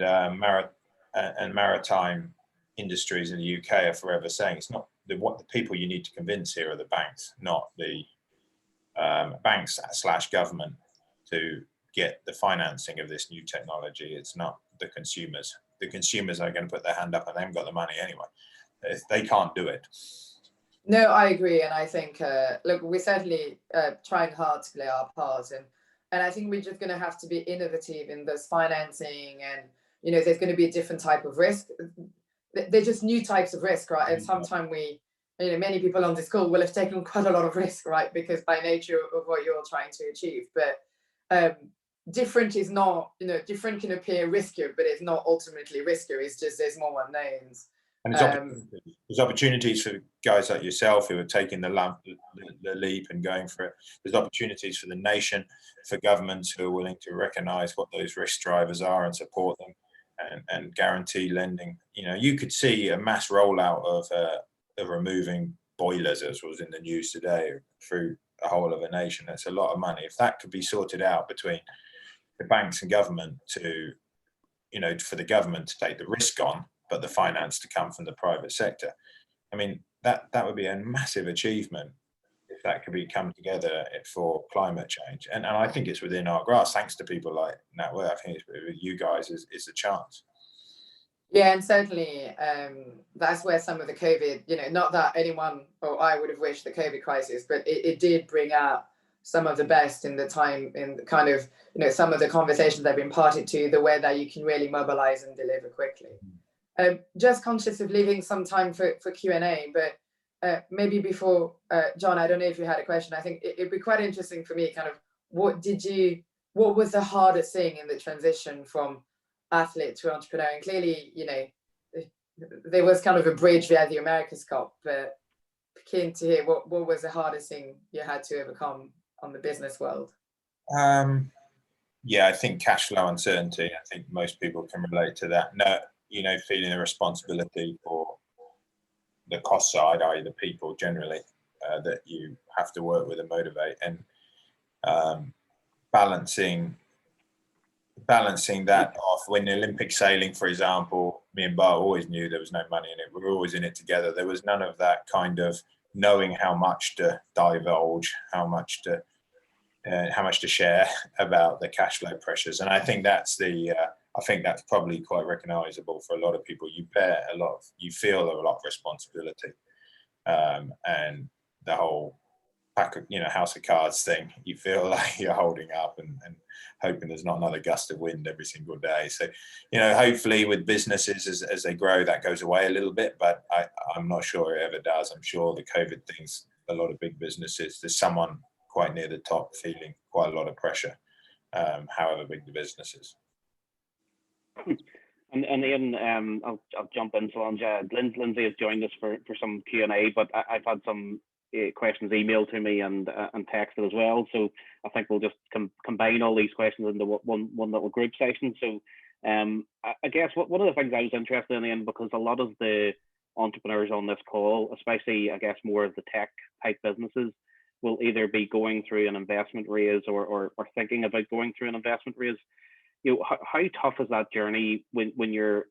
maritime industries in the UK are forever saying it's not the people you need to convince here are the banks, not the banks / government to get the financing of this new technology. It's not the consumers. The consumers are going to put their hand up, and they haven't got the money anyway. They can't do it. No, I agree, and I think look, we're certainly trying hard to play our part, and I think we're just going to have to be innovative in this financing, and there's going to be a different type of risk. They're just new types of risk, right? And sometimes many people on this call will have taken quite a lot of risk, right? Because by nature of what you're trying to achieve, but different is not, different can appear riskier, but it's not ultimately riskier. It's just there's more unknowns. And there's opportunities for guys like yourself who are taking the leap and going for it. There's opportunities for the nation, for governments who are willing to recognise what those risk drivers are and support them, and guarantee lending. You could see a mass rollout of removing boilers, as was in the news today, through the whole of a nation. That's a lot of money. If that could be sorted out between the banks and government to, for the government to take the risk on, but the finance to come from the private sector. I mean, that would be a massive achievement if that could come together for climate change. And I think it's within our grasp, thanks to people like NatWest. I think it's with you guys is the chance. Yeah, and certainly that's where some of the COVID, not that anyone or I would have wished the COVID crisis, but it did bring out some of the best in the time, in the kind of, some of the conversations that have been parted to, the way that you can really mobilize and deliver quickly. Just conscious of leaving some time for Q&A, but maybe before, John, I don't know if you had a question. I think it'd be quite interesting for me, kind of, what was the hardest thing in the transition from athlete to entrepreneur? And clearly, there was kind of a bridge via the America's Cup, but keen to hear what was the hardest thing you had to overcome on the business world? Yeah, I think cash flow uncertainty. I think most people can relate to that. No, feeling a responsibility for the cost side, i.e. the people generally that you have to work with and motivate, and balancing that off. When the Olympic sailing, for example, me and Bart always knew there was no money in it. We were always in it together. There was none of that kind of knowing how much to divulge, how much to share about the cash flow pressures. And I think that's probably quite recognizable for a lot of people. You feel a lot of responsibility, and the whole pack of, house of cards thing, you feel like you're holding up and hoping there's not another gust of wind every single day. So, hopefully with businesses as they grow, that goes away a little bit, but I'm not sure it ever does. I'm sure the COVID things, a lot of big businesses, there's someone quite near the top feeling quite a lot of pressure, however big the business is. And Iain, I'll jump in, Solange. Lindsay has joined us for some Q&A, but I've had some questions emailed to me and texted as well. So I think we'll just combine all these questions into one little group session. So I guess one of the things I was interested in, because a lot of the entrepreneurs on this call, especially I guess more of the tech type businesses, will either be going through an investment raise or thinking about going through an investment raise. How tough is that journey when you're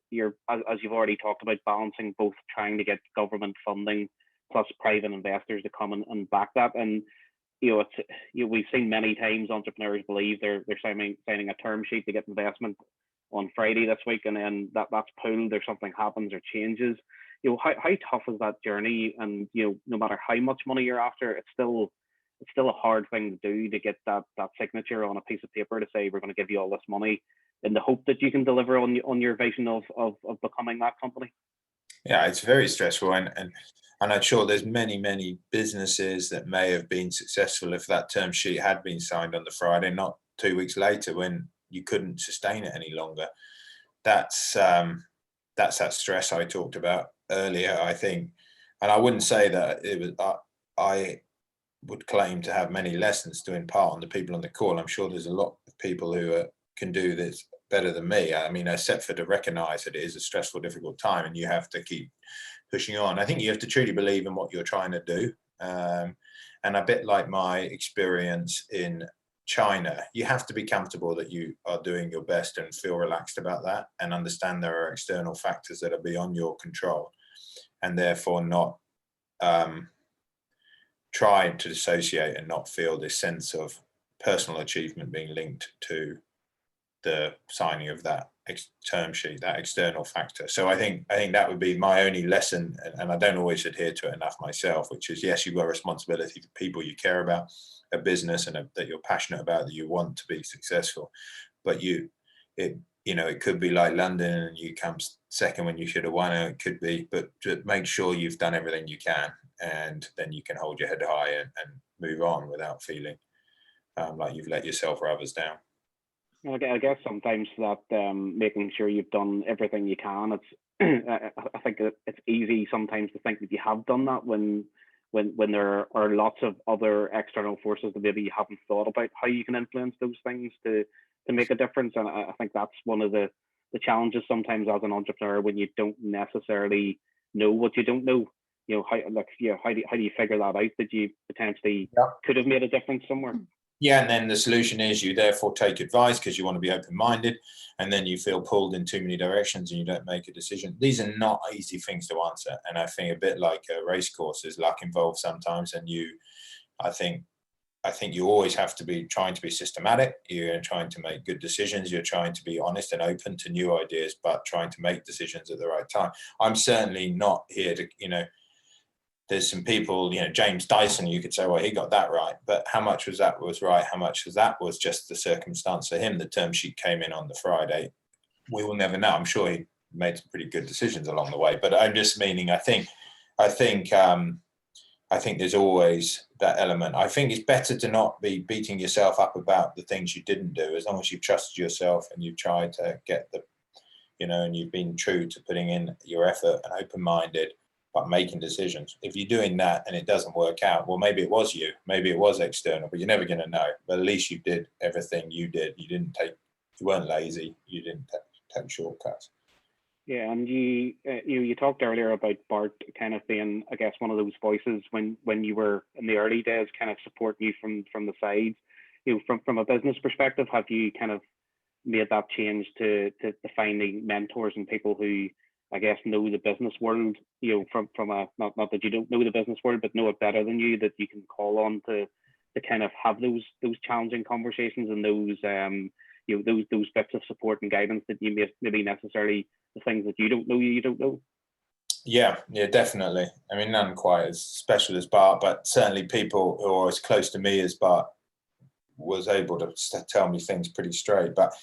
as you've already talked about, balancing both trying to get government funding plus private investors to come and back that? And we've seen many times entrepreneurs believe they're signing a term sheet to get investment on Friday this week, and then that's pulled, or something happens or changes. how tough is that journey? And no matter how much money you're after, it's still a hard thing to do, to get that signature on a piece of paper to say we're going to give you all this money in the hope that you can deliver on your vision of becoming that company. Yeah, it's very stressful, and I'm sure there's many businesses that may have been successful if that term sheet had been signed on the Friday, not 2 weeks later when you couldn't sustain it any longer. That's that stress I talked about earlier, I think. And I wouldn't say that it was. I would claim to have many lessons to impart on the people on the call. I'm sure there's a lot of people who can do this better than me. I mean, except for to recognize that it is a stressful, difficult time, and you have to keep pushing on. I think you have to truly believe in what you're trying to do. And a bit like my experience in China, you have to be comfortable that you are doing your best and feel relaxed about that, and understand there are external factors that are beyond your control, and therefore not try to dissociate and not feel this sense of personal achievement being linked to the signing of that term sheet, that external factor. So I think that would be my only lesson, and I don't always adhere to it enough myself, which is, yes, you've got a responsibility for people you care about, a business and that you're passionate about, that you want to be successful, but it could be like London and you come second when you should have won, it could be, but to make sure you've done everything you can, and then you can hold your head high and move on without feeling like you've let yourself or others down. I guess sometimes that making sure you've done everything you can, I think it's easy sometimes to think that you have done that when there are lots of other external forces that maybe you haven't thought about how you can influence those things to make a difference. And I think that's one of the challenges sometimes as an entrepreneur, when you don't necessarily know what you don't know. How do you figure that out, that you potentially could have made a difference somewhere? Yeah, and then the solution is you therefore take advice because you want to be open-minded, and then you feel pulled in too many directions and you don't make a decision. These are not easy things to answer, and I think a bit like a race course, is luck involved sometimes, and I think you always have to be trying to be systematic. You're trying to make good decisions. You're trying to be honest and open to new ideas, but trying to make decisions at the right time. I'm certainly not here to, there's some people, James Dyson, you could say, well, he got that right, but how much was right? How much of that was just the circumstance for him? The term sheet came in on the Friday. We will never know. I'm sure he made some pretty good decisions along the way, but I'm just meaning, I think there's always that element. I think it's better to not be beating yourself up about the things you didn't do, as long as you've trusted yourself and you've tried to get and you've been true to putting in your effort and open-minded, but making decisions. If you're doing that and it doesn't work out, well, maybe it was you, maybe it was external, but you're never going to know. But at least you did everything you did. You weren't lazy. You didn't take shortcuts. Yeah, and you talked earlier about Bart kind of being, I guess, one of those voices when you were in the early days, kind of supporting you from the sides. From a business perspective, have you kind of made that change to finding mentors and people who, I guess, know the business world, from a, not that you don't know the business world, but know it better than you, that you can call on to kind of have those challenging conversations and those those bits of support and guidance that you maybe necessarily, the things that you don't know. Yeah, definitely. I mean, none quite as special as Bart, but certainly people who are as close to me as Bart was able to tell me things pretty straight. But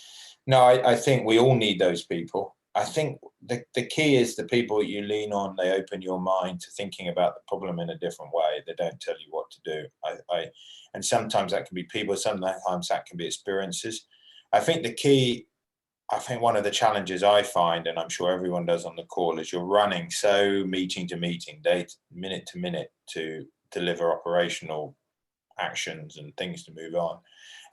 no, I think we all need those people. I think the key is the people you lean on, they open your mind to thinking about the problem in a different way. They don't tell you what to do. And sometimes that can be people, sometimes that can be experiences. I think one of the challenges I find, and I'm sure everyone does on the call, is you're running so meeting to meeting, minute to minute, to deliver operational actions and things to move on.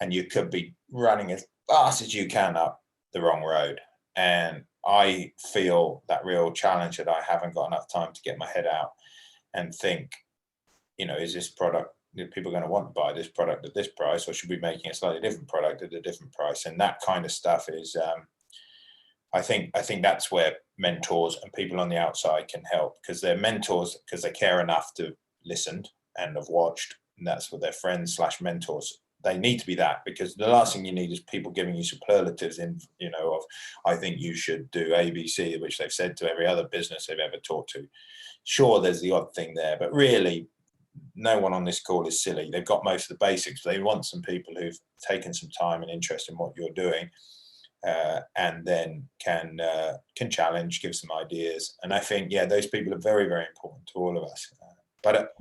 And you could be running as fast as you can up the wrong road. And I feel that real challenge that I haven't got enough time to get my head out and think, is this product, are people going to want to buy this product at this price, or should we be making a slightly different product at a different price? And that kind of stuff is, I think that's where mentors and people on the outside can help, because they're mentors because they care enough to listen and have watched, and that's what their friends / mentors they need to be that, because the last thing you need is people giving you superlatives in, you know, of, I think you should do ABC, which they've said to every other business they've ever talked to. Sure, there's the odd thing there, but really no one on this call is silly. They've got most of the basics. They want some people who've taken some time and interest in what you're doing, and then can challenge, give some ideas. And I think, yeah, those people are very, very important to all of us. But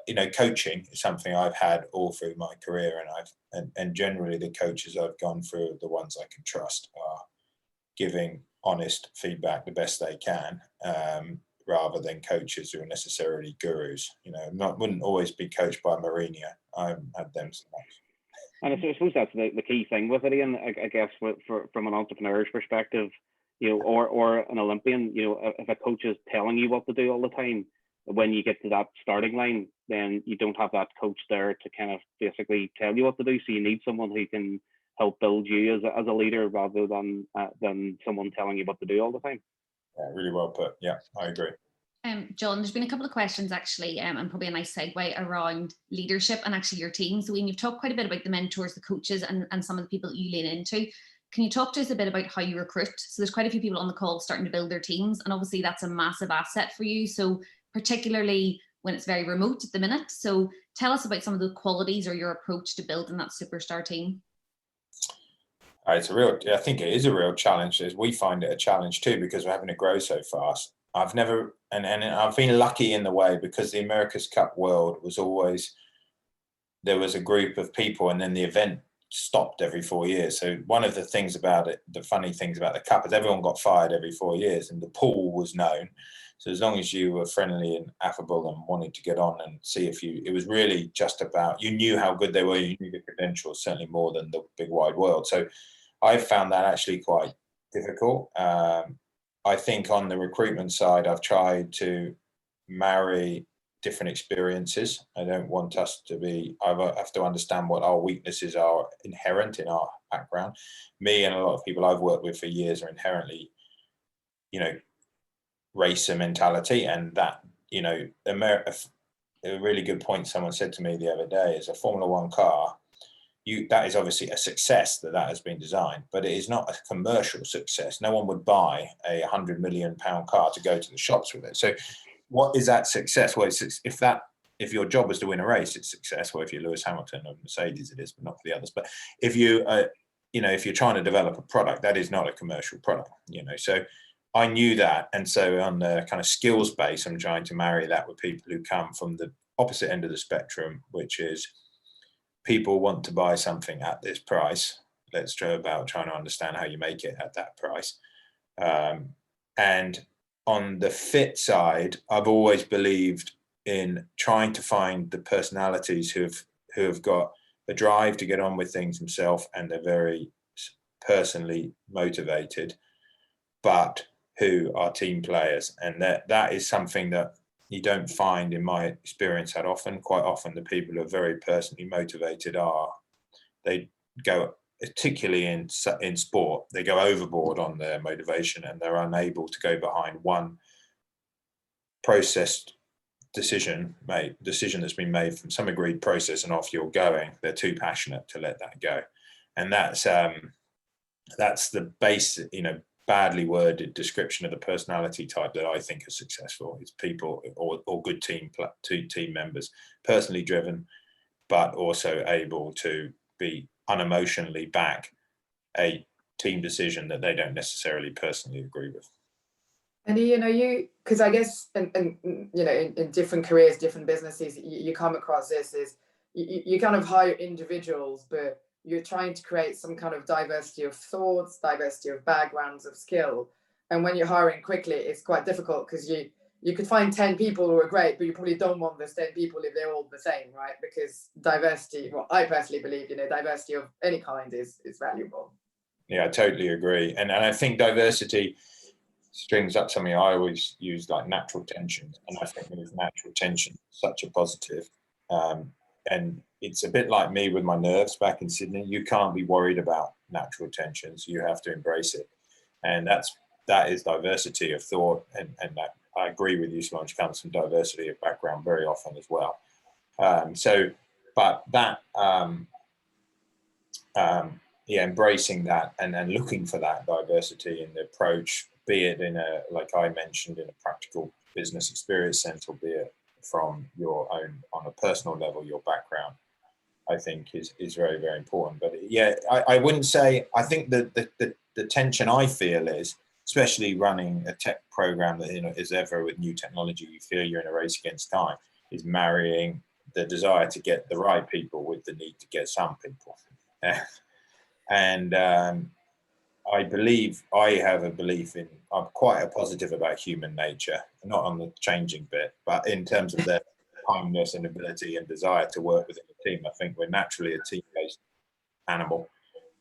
you know, coaching is something I've had all through my career, and generally the coaches I've gone through are the ones I can trust, are giving honest feedback the best they can, rather than coaches who are necessarily gurus. You know, wouldn't always be coached by Mourinho. I haven't had them so much. And I suppose that's the key thing with it, Ian. I guess from an entrepreneur's perspective, you know, or an Olympian, you know, if a coach is telling you what to do all the time, when you get to that starting line, then you don't have that coach there to kind of basically tell you what to do. So you need someone who can help build you as a leader, rather than someone telling you what to do all the time. Yeah, really well put. Yeah, I agree. John, there's been a couple of questions actually, and probably a nice segue around leadership and actually your team. So when you've talked quite a bit about the mentors, the coaches, and some of the people that you lean into, can you talk to us a bit about how you recruit? So there's quite a few people on the call starting to build their teams, and obviously that's a massive asset for you. So particularly when it's very remote at the minute. So tell us about some of the qualities or your approach to building that superstar team. It's I think it is a real challenge. We find it a challenge too, because we're having to grow so fast. I've never, and I've been lucky in the way, because the America's Cup World was always, there was a group of people, and then the event stopped every 4 years. So one of the things about it, the funny things about the Cup, is everyone got fired every 4 years, and the pool was known. So as long as you were friendly and affable and wanted to get on and see if you, it was really just about, you knew how good they were, you knew the credentials, certainly more than the big wide world. So I found that actually quite difficult. I think on the recruitment side, I've tried to marry different experiences. I don't want us to be, I have to understand what our weaknesses are inherent in our background. Me and a lot of people I've worked with for years are inherently, you know, racer mentality, and that, you know, a really good point someone said to me the other day is a Formula One car, that is obviously a success that has been designed, but it is not a commercial success. No one would buy a £100 million car to go to the shops with it. So what is that success? Well, if your job was to win a race, it's success. Well, if you're Lewis Hamilton or Mercedes, it is, but not for the others. But if you, you know, if you're trying to develop a product, that is not a commercial product, you know. So I knew that. And so on the kind of skills base, I'm trying to marry that with people who come from the opposite end of the spectrum, which is, people want to buy something at this price. Let's try about trying to understand how you make it at that price. And on the fit side, I've always believed in trying to find the personalities who have got a drive to get on with things themselves, and they're very personally motivated, but who are team players. And that is something that you don't find, in my experience, that often. Quite often the people who are very personally motivated they go, particularly in sport, they go overboard on their motivation, and they're unable to go behind one processed decision that's been made from some agreed process, and off you're going. They're too passionate to let that go. And that's the base, you know, badly worded description of the personality type that I think is successful. It's people or good team members, personally driven, but also able to be unemotionally back a team decision that they don't necessarily personally agree with. And you know, because I guess, and you know, in different careers, different businesses, you come across this is you kind of hire individuals, but you're trying to create some kind of diversity of thoughts, diversity of backgrounds, of skill. And when you're hiring quickly, it's quite difficult, because you could find 10 people who are great, but you probably don't want those 10 people if they're all the same, right? Because diversity, well, I personally believe, you know, diversity of any kind is valuable. Yeah, I totally agree. And I think diversity strings up something I always use, like natural tensions. And I think with natural tension, such a positive. And it's a bit like me with my nerves back in Sydney. You can't be worried about natural tensions. You have to embrace it. And that is diversity of thought. And that, I agree with you, Solange, comes from diversity of background very often as well. But that embracing that and looking for that diversity in the approach, be it in a, like I mentioned, in a practical business experience sense, or be it from your own, on a personal level, your background, I think is very, very important. But yeah, I wouldn't say, I think that the tension I feel is, especially running a tech program that, you know, is ever with new technology, you feel you're in a race against time, is marrying the desire to get the right people with the need to get some people. And I have a belief in, I'm quite positive about human nature, not on the changing bit, but in terms of their kindness and ability and desire to work within a team. I think we're naturally a team-based animal.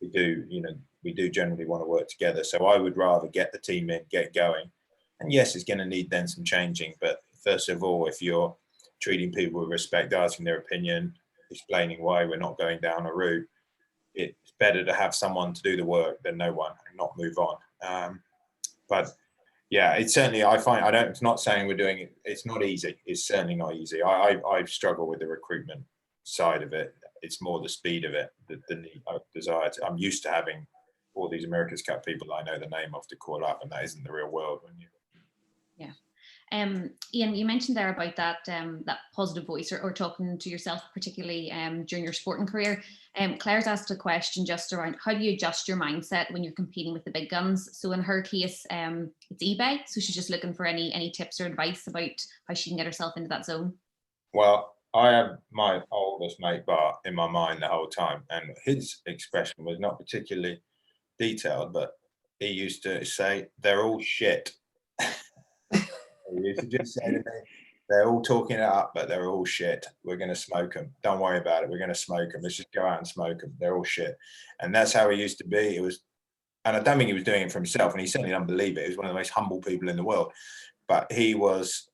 We do generally want to work together. So I would rather get the team in, get going. And yes, it's going to need then some changing. But first of all, if you're treating people with respect, asking their opinion, explaining why we're not going down a route, it's better to have someone to do the work than no one and not move on. But yeah, it's certainly, it's not saying we're doing it, it's not easy. It's certainly not easy. I struggle with the recruitment side of it. It's more the speed of it, the need, desire to, I'm used to having all these America's Cup people I know the name of to call up, and that isn't the real world. Yeah. Ian, you mentioned there about that that positive voice or talking to yourself, particularly during your sporting career. Claire's asked a question just around how do you adjust your mindset when you're competing with the big guns? So in her case, it's eBay. So she's just looking for any tips or advice about how she can get herself into that zone. Well, I have my oldest mate Bart in my mind the whole time, and his expression was not particularly detailed, but he used to say, "They're all shit." He used to just say to me, "They're all talking it up, but they're all shit. We're going to smoke them. Don't worry about it. We're going to smoke them. Let's just go out and smoke them. They're all shit." And that's how he used to be. It was, and I don't think he was doing it for himself, and he certainly doesn't believe it. He was one of the most humble people in the world, but he was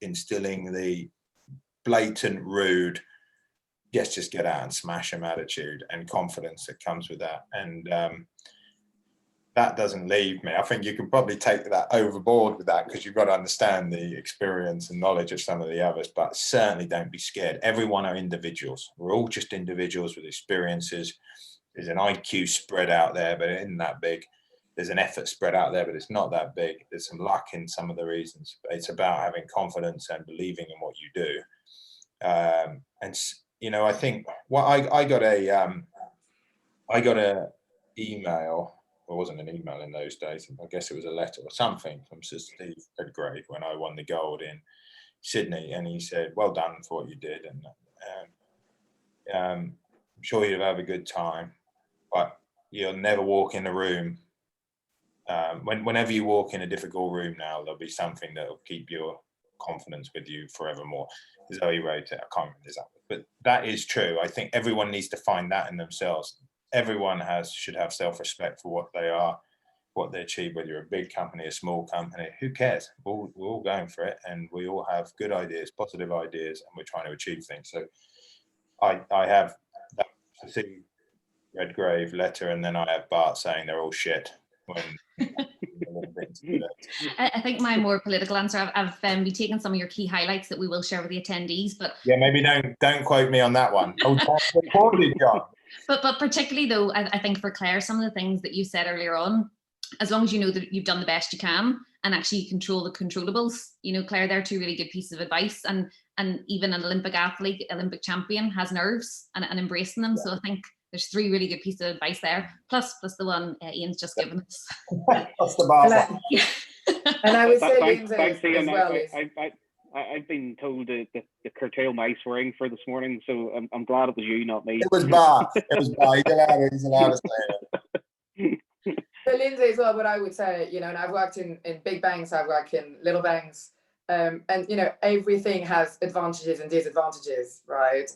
instilling the blatant, rude, yes, just get out and smash them attitude and confidence that comes with that. And that doesn't leave me. I think you can probably take that overboard with that, because you've got to understand the experience and knowledge of some of the others, but certainly don't be scared. Everyone are individuals. We're all just individuals with experiences. There's an IQ spread out there, but it isn't that big. There's an effort spread out there, but it's not that big. There's some luck in some of the reasons. But it's about having confidence and believing in what you do. And you know, I think I got a email. Well, it wasn't an email in those days. I guess it was a letter or something from Sir Steve Redgrave when I won the gold in Sydney, and he said, "Well done for what you did, and I'm sure you'll have a good time, but you'll never walk in a room. Whenever you walk in a difficult room now, there'll be something that will keep your confidence with you forevermore." Is how he wrote it. I can't remember exactly, but that is true. I think everyone needs to find that in themselves. Everyone should have self-respect for what they are, what they achieve, whether you're a big company, a small company, who cares? We're all going for it, and we all have good ideas, positive ideas, and we're trying to achieve things. So I have that Redgrave letter, and then I have Bart saying they're all shit. I think my more political answer, I've been taking some of your key highlights that we will share with the attendees, but yeah, maybe don't quote me on that one. But particularly though, I think for Claire, some of the things that you said earlier on, as long as you know that you've done the best you can and actually control the controllables, you know, Claire, they're two really good pieces of advice. And even an Olympic athlete, Olympic champion, has nerves and embracing them. So I think there's three really good pieces of advice there, plus the one Ian's just given us. That's the bar. And I would say thanks, Ian. as well I've been told to curtail my swearing for this morning, so I'm glad it was you, not me. It was Bar. He's allowed to say it. So Lindsay, as well, what I would say, you know, and I've worked in big banks, I've worked in little banks, and you know, everything has advantages and disadvantages, right?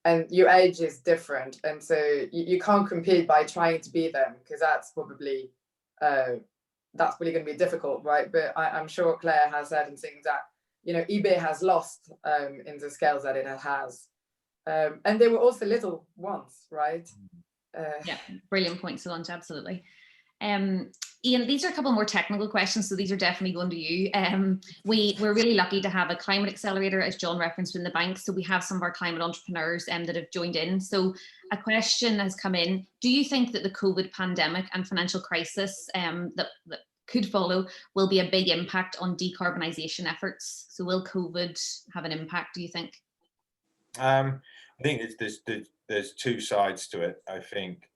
And your age is different, and so you can't compete by trying to be them, because that's probably going to be difficult, right? But I'm sure Claire has certain things that, you know, eBay has lost in the scales that it has, and they were also little once, right? Yeah, brilliant points to launch, absolutely. Iain, these are a couple more technical questions, so these are definitely going to you. We're really lucky to have a climate accelerator, as John referenced, in the bank. So we have some of our climate entrepreneurs that have joined in. So a question has come in. Do you think that the COVID pandemic and financial crisis that could follow will be a big impact on decarbonisation efforts? So will COVID have an impact, do you think? I think there's two sides to it. I think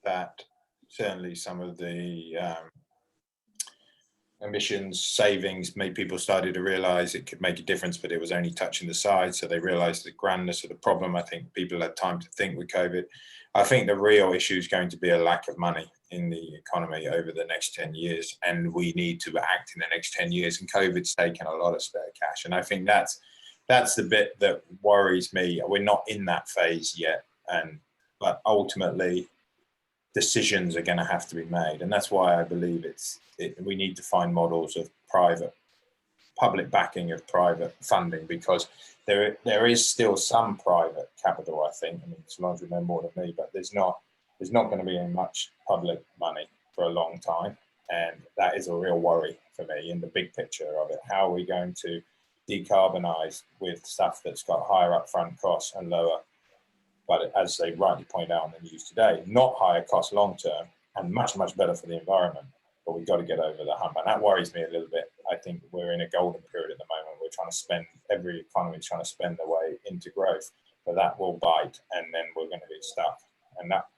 that certainly some of the emissions savings made people started to realize it could make a difference, but it was only touching the side. So they realized the grandness of the problem. I think people had time to think with COVID. I think the real issue is going to be a lack of money in the economy over the next 10 years. And we need to act in the next 10 years. And COVID's taken a lot of spare cash. And I think that's the bit that worries me. We're not in that phase yet. But ultimately, decisions are going to have to be made, and that's why I believe we need to find models of public backing of private funding, because there is still some private capital. I think. I mean, Solange will know more than me, but there's not going to be much public money for a long time, and that is a real worry for me in the big picture of it. How are we going to decarbonise with stuff that's got higher upfront costs and lower? But as they rightly point out on the news today, not higher cost long term and much, much better for the environment. But we've got to get over the hump. And that worries me a little bit. I think we're in a golden period at the moment. We're trying to spend, every economy is trying to spend their way into growth, but that will bite and then we're going to be stuck. And that,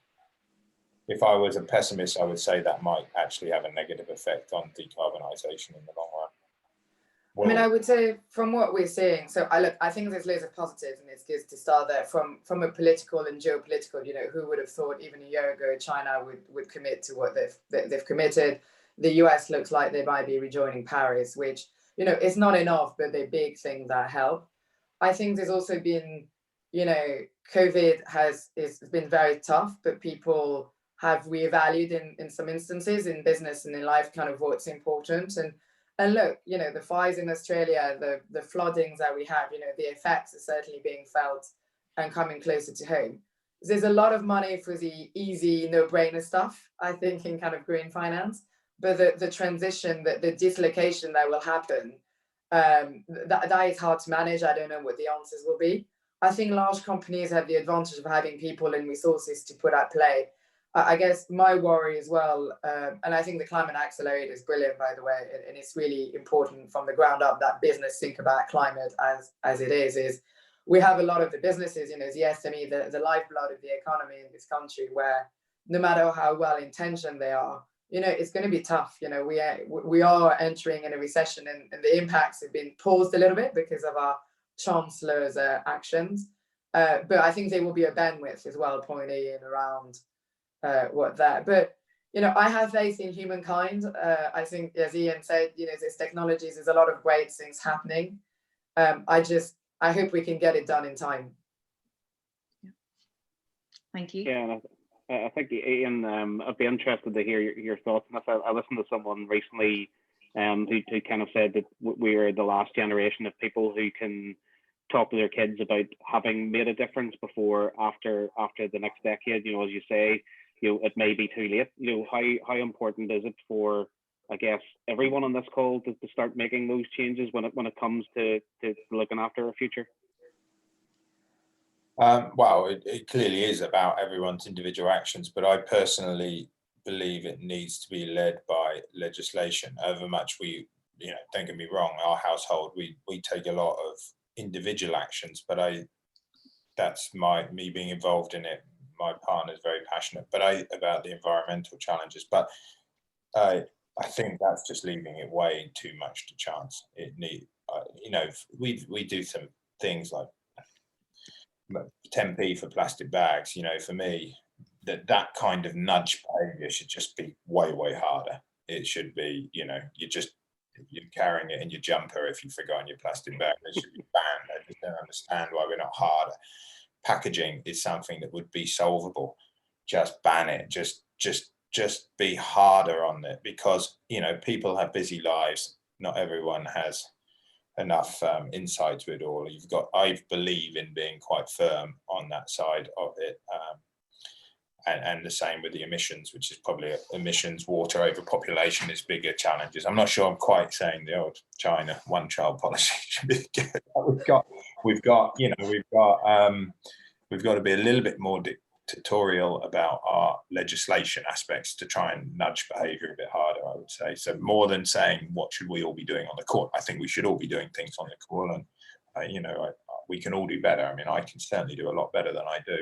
if I was a pessimist, I would say that might actually have a negative effect on decarbonisation in the long run. I mean, I would say from what we're seeing, so I think there's loads of positives, and it's good to start there from a political and geopolitical, who would have thought even a year ago China would commit to what they've committed. The US looks like they might be rejoining Paris, which, it's not enough, but they're big things that help. I think there's also been, COVID has been very tough, but people have reevaluated in some instances in business and in life kind of what's important. And look, the fires in Australia, the floodings that we have, the effects are certainly being felt and coming closer to home. There's a lot of money for the easy, no-brainer stuff, I think, in kind of green finance. But the transition, the dislocation that will happen, that is hard to manage. I don't know what the answers will be. I think large companies have the advantage of having people and resources to put at play. I guess my worry as well, and I think the Climate Accelerator is brilliant, by the way, and it's really important from the ground up that business think about climate as it is we have a lot of the businesses, the SME, the lifeblood of the economy in this country, where no matter how well intentioned they are, it's going to be tough. We are entering in a recession, and the impacts have been paused a little bit because of our chancellor's actions. But I think there will be a bandwidth as well, pointing in around but I have faith in humankind. I think, as Iain said, there's technologies, there's a lot of great things happening. I hope we can get it done in time. Thank you. Yeah, I think, Iain, I'd be interested to hear your thoughts. I listened to someone recently who kind of said that we're the last generation of people who can talk to their kids about having made a difference before, after the next decade. As you say, it may be too late. How important is it for, I guess, everyone on this call to start making those changes when it comes to looking after our future? Well, it clearly is about everyone's individual actions, but I personally believe it needs to be led by legislation. However much we, don't get me wrong, our household, we take a lot of individual actions, but that's me being involved in it. My partner is very passionate, about the environmental challenges. But I think that's just leaving it way too much to chance. We do some things like 10p for plastic bags. For me, that kind of nudge behavior should just be way, way harder. It should be, you're carrying it in your jumper if you've forgotten your plastic bag. It should be banned. I just don't understand why we're not harder. Packaging is something that would be solvable. Just ban it. Just be harder on it, because people have busy lives. Not everyone has enough insight to it all. I believe in being quite firm on that side of it. and the same with the emissions, which is probably emissions, water overpopulation is bigger challenges. I'm not sure I'm quite saying the old China one-child policy should be good. We've got to be a little bit more dictatorial about our legislation aspects to try and nudge behaviour a bit harder, I would say. So more than saying what should we all be doing on the court, I think we should all be doing things on the court, and we can all do better. I mean, I can certainly do a lot better than I do.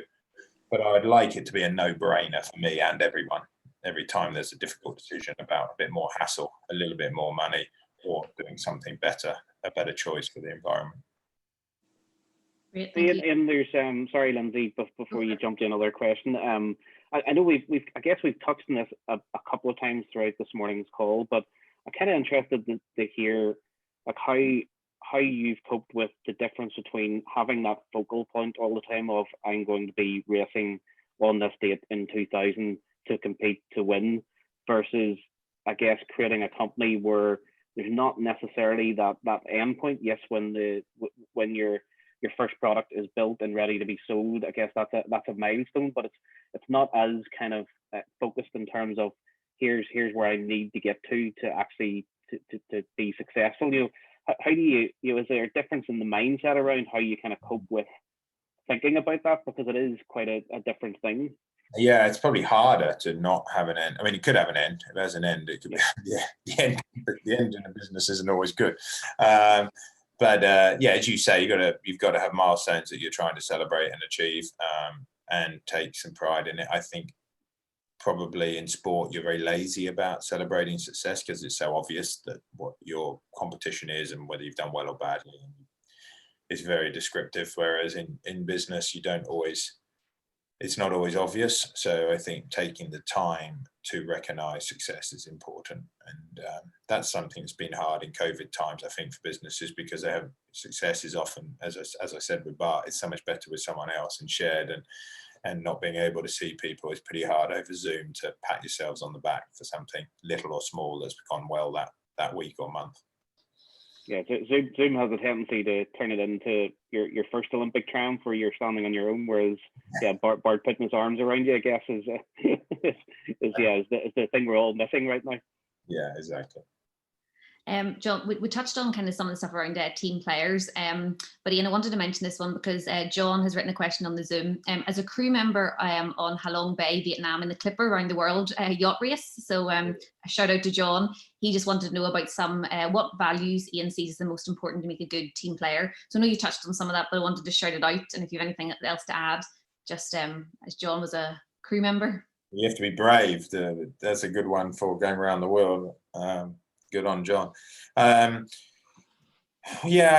But I'd like it to be a no-brainer for me and everyone. Every time there's a difficult decision about a bit more hassle, a little bit more money, or doing something better, a better choice for the environment. Great, thank you. And there's sorry, Lindsay, before you jump to another question. I know we've touched on this a couple of times throughout this morning's call, but I'm kind of interested to hear like how you've coped with the difference between having that focal point all the time of I'm going to be racing on this date in 2000 to compete to win, versus I guess creating a company where there's not necessarily that end point. Yes, when your first product is built and ready to be sold, I guess that's a milestone, but it's not as kind of focused in terms of here's where I need to get to actually to be successful. How do you is there a difference in the mindset around how you kind of cope with thinking about that, because it is quite a different thing? Yeah, it's probably harder to not have an end. I mean, it could have an end. If there's an end, it could be the end. The end in a business isn't always good. But as you say, you've got to have milestones that you're trying to celebrate and achieve, and take some pride in it. I think probably in sport you're very lazy about celebrating success because it's so obvious that what your competition is and whether you've done well or badly is very descriptive. Whereas in business, it's not always obvious. So I think taking the time to recognize success is important, and that's something that's been hard in COVID times, I think, for businesses, because success is often, as I said with Bart, it's so much better with someone else and shared, and not being able to see people is pretty hard over Zoom to pat yourselves on the back for something little or small that's gone well that week or month. Yeah, Zoom has a tendency to turn it into your first Olympic triumph where you're standing on your own, whereas Bart putting his arms around you, I guess, is the thing we're all missing right now. Yeah, exactly. John, we touched on kind of some of the stuff around team players, but Ian, I wanted to mention this one because John has written a question on the Zoom. As a crew member on Halong Bay, Vietnam, in the Clipper Around the World yacht race, so a shout out to John. He just wanted to know about some what values Ian sees as the most important to make a good team player. So I know you touched on some of that, but I wanted to shout it out, and if you have anything else to add, just as John was a crew member. You have to be brave. That's a good one for going around the world. Good on John. I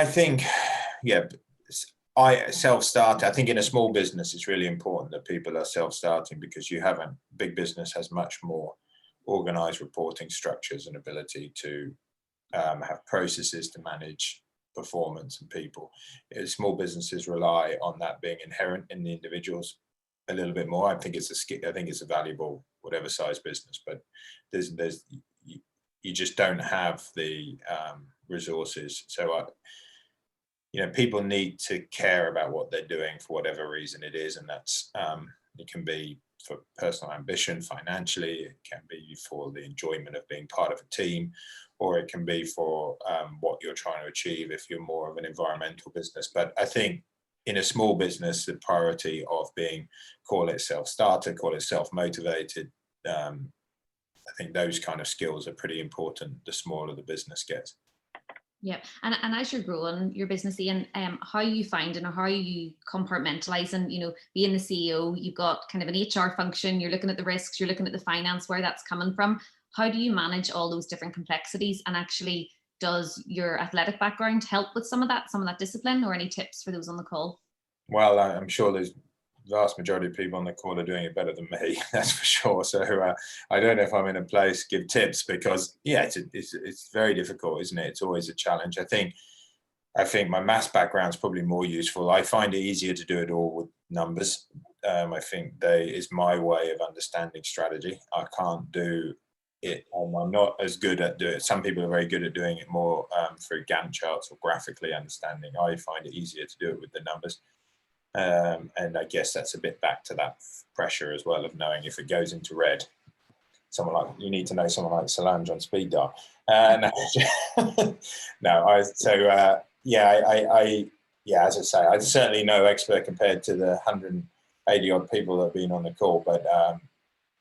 think, I self-start. I think in a small business, it's really important that people are self-starting, because big business has much more organized reporting structures and ability to have processes to manage performance and people. Small businesses rely on that being inherent in the individuals a little bit more. I think it's a valuable, whatever size business, but you just don't have the resources. So, people need to care about what they're doing for whatever reason it is. And that's, it can be for personal ambition financially, it can be for the enjoyment of being part of a team, or it can be for what you're trying to achieve if you're more of an environmental business. But I think in a small business, the priority of call it self-starter, call it self-motivated, I think those kind of skills are pretty important the smaller the business gets. Yeah, and as you're growing your business, Ian, how are you finding, or how are you compartmentalizing, being the CEO, you've got kind of an HR function, you're looking at the risks, you're looking at the finance, where that's coming from. How do you manage all those different complexities? And actually, does your athletic background help with some of that discipline, or any tips for those on the call? Well, I'm sure there's vast majority of people on the call are doing it better than me, that's for sure. So I don't know if I'm in a place to give tips, because it's very difficult, isn't it? It's always a challenge. I think my maths background is probably more useful. I find it easier to do it all with numbers. I think is my way of understanding strategy. I can't do it. I'm not as good at doing it. Some people are very good at doing it more through Gantt charts or graphically understanding. I find it easier to do it with the numbers. And I guess that's a bit back to that pressure as well of knowing if it goes into red, you need to know someone like Solange on speed dial. As I say, I'm certainly no expert compared to the 180 odd people that have been on the call, but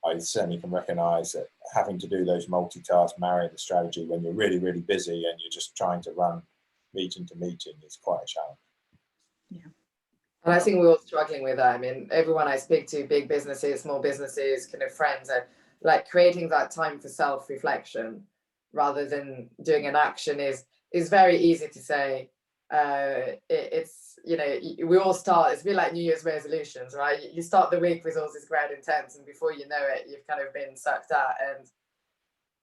I certainly can recognise that having to do those multitask, marrying the strategy when you're really, really busy and you're just trying to run meeting to meeting is quite a challenge. Yeah. And I think we're all struggling with that. I mean, everyone I speak to, big businesses, small businesses, kind of friends, are like creating that time for self-reflection rather than doing an action is very easy to say. It's, you know, we all start, it's a bit like New Year's resolutions, right? You start the week with all this great intent, and before you know it, you've kind of been sucked out.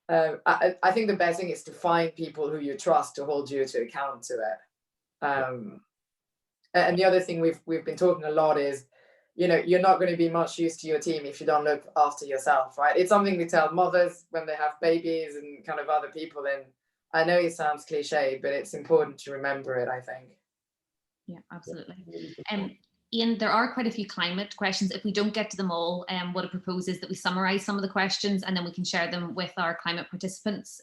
And I think the best thing is to find people who you trust to hold you to account to it. And the other thing we've been talking a lot is, you know, you're not going to be much use to your team if you don't look after yourself, right? It's something we tell mothers when they have babies and kind of other people. And I know it sounds cliche, but it's important to remember it, I think. Yeah, absolutely. Iain, there are quite a few climate questions. If we don't get to them all, what I propose is that we summarise some of the questions and then we can share them with our climate participants.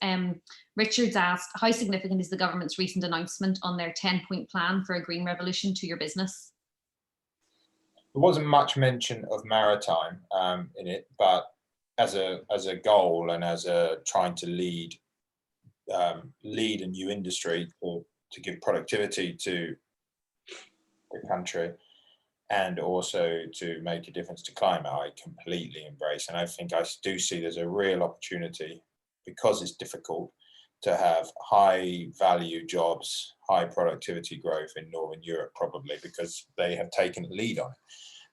Richard's asked, how significant is the government's recent announcement on their 10-point plan for a green revolution to your business? There wasn't much mention of maritime in it, but as a goal and as a trying to lead a new industry to give productivity to the country and also to make a difference to climate, I completely embrace. And I think I do see there's a real opportunity, because it's difficult, to have high value jobs, high productivity growth in Northern Europe, probably because they have taken the lead on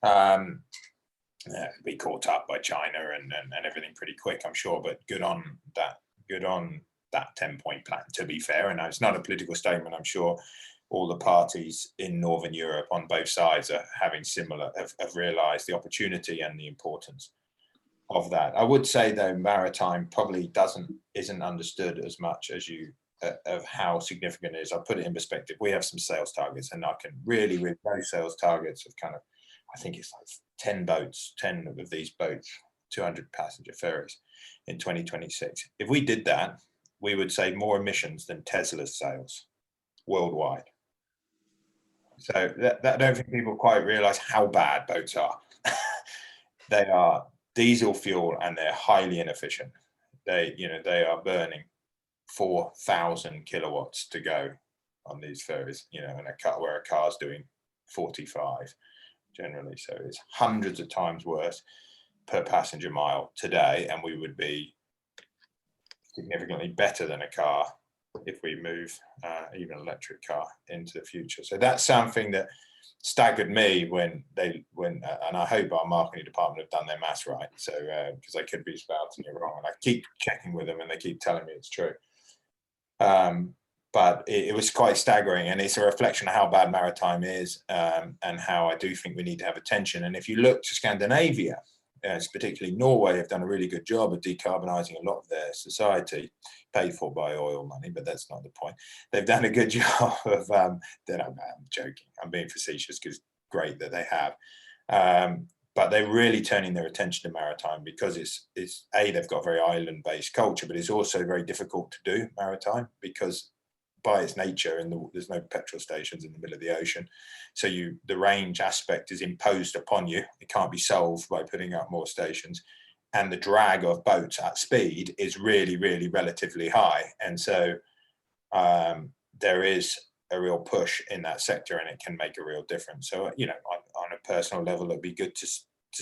it. Be caught up by China and everything pretty quick, I'm sure, but good on that 10-point plan, to be fair. And it's not a political statement. I'm sure all the parties in Northern Europe on both sides are having have realised the opportunity and the importance of that. I would say though, maritime probably isn't understood as much as of how significant it is. I'll put it in perspective. We have some sales targets, and I can really no sales targets of kind of, I think it's like 10 of these boats, 200 passenger ferries in 2026. If we did that, we would save more emissions than Tesla's sales worldwide. So I don't think people quite realise how bad boats are. They are diesel fuel and they're highly inefficient. They are burning 4,000 kilowatts to go on these ferries, in a car where a car's doing 45 generally. So it's hundreds of times worse per passenger mile today, and we would be significantly better than a car if we move even an electric car into the future. So that's something that staggered me when and I hope our marketing department have done their maths right. So because I could be spouting it wrong, and I keep checking with them and they keep telling me it's true. But it was quite staggering, and it's a reflection of how bad maritime is, and how I do think we need to have attention. And if you look to Scandinavia, particularly Norway, have done a really good job of decarbonising a lot of their society, paid for by oil money, but that's not the point. They've done a good job of, I'm joking, I'm being facetious, because great that they have. But they're really turning their attention to maritime because they've got a very island-based culture, but it's also very difficult to do maritime because by its nature, there's no petrol stations in the middle of the ocean. So the range aspect is imposed upon you. It can't be solved by putting up more stations. And the drag of boats at speed is really, really relatively high. And so there is a real push in that sector, and it can make a real difference. So, on a personal level, it'd be good to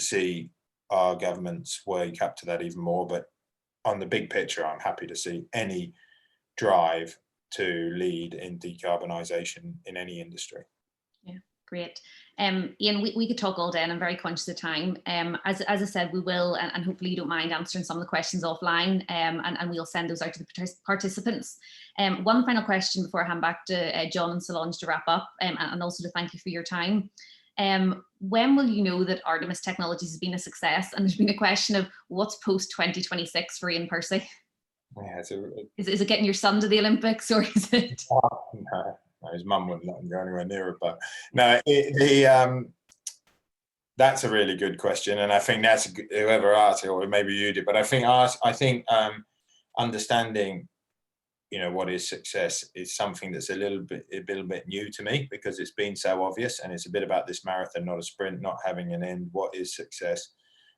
see our governments wake up to that even more. But on the big picture, I'm happy to see any drive to lead in decarbonisation in any industry. Yeah, great. Iain, we could talk all day, and I'm very conscious of time. As I said, we will, and hopefully you don't mind answering some of the questions offline, and we'll send those out to the participants. One final question before I hand back to John and Solange to wrap up, and also to thank you for your time. When will you know that Artemis Technologies has been a success? And there's been a question of what's post 2026 for Iain Percy? Yeah, is it getting your son to the Olympics, or is it? No, his mum wouldn't let him go anywhere near it. But no, That's a really good question, and I think that's whoever asked it, or maybe you did. But I think understanding, what is success is something that's a little bit new to me, because it's been so obvious, and it's a bit about this marathon, not a sprint, not having an end. What is success?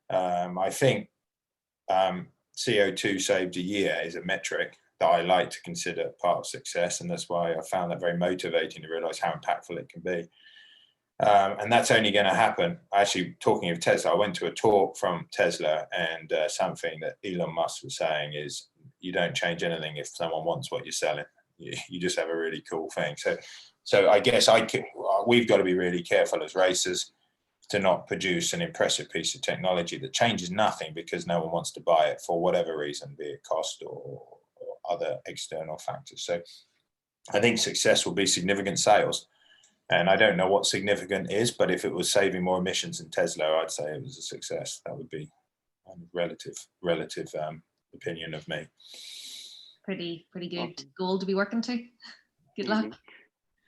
I think CO2 saved a year is a metric that I like to consider part of success, and that's why I found that very motivating to realize how impactful it can be. And that's only going to happen. Actually, talking of Tesla, I went to a talk from Tesla, and something that Elon Musk was saying is, you don't change anything if someone wants what you're selling. You just have a really cool thing. So I guess we've got to be really careful as racers to not produce an impressive piece of technology that changes nothing because no one wants to buy it for whatever reason, be it cost or other external factors. So I think success will be significant sales. And I don't know what significant is, but if it was saving more emissions than Tesla, I'd say it was a success. That would be a relative opinion of me. Pretty good goal to be working to. Good luck.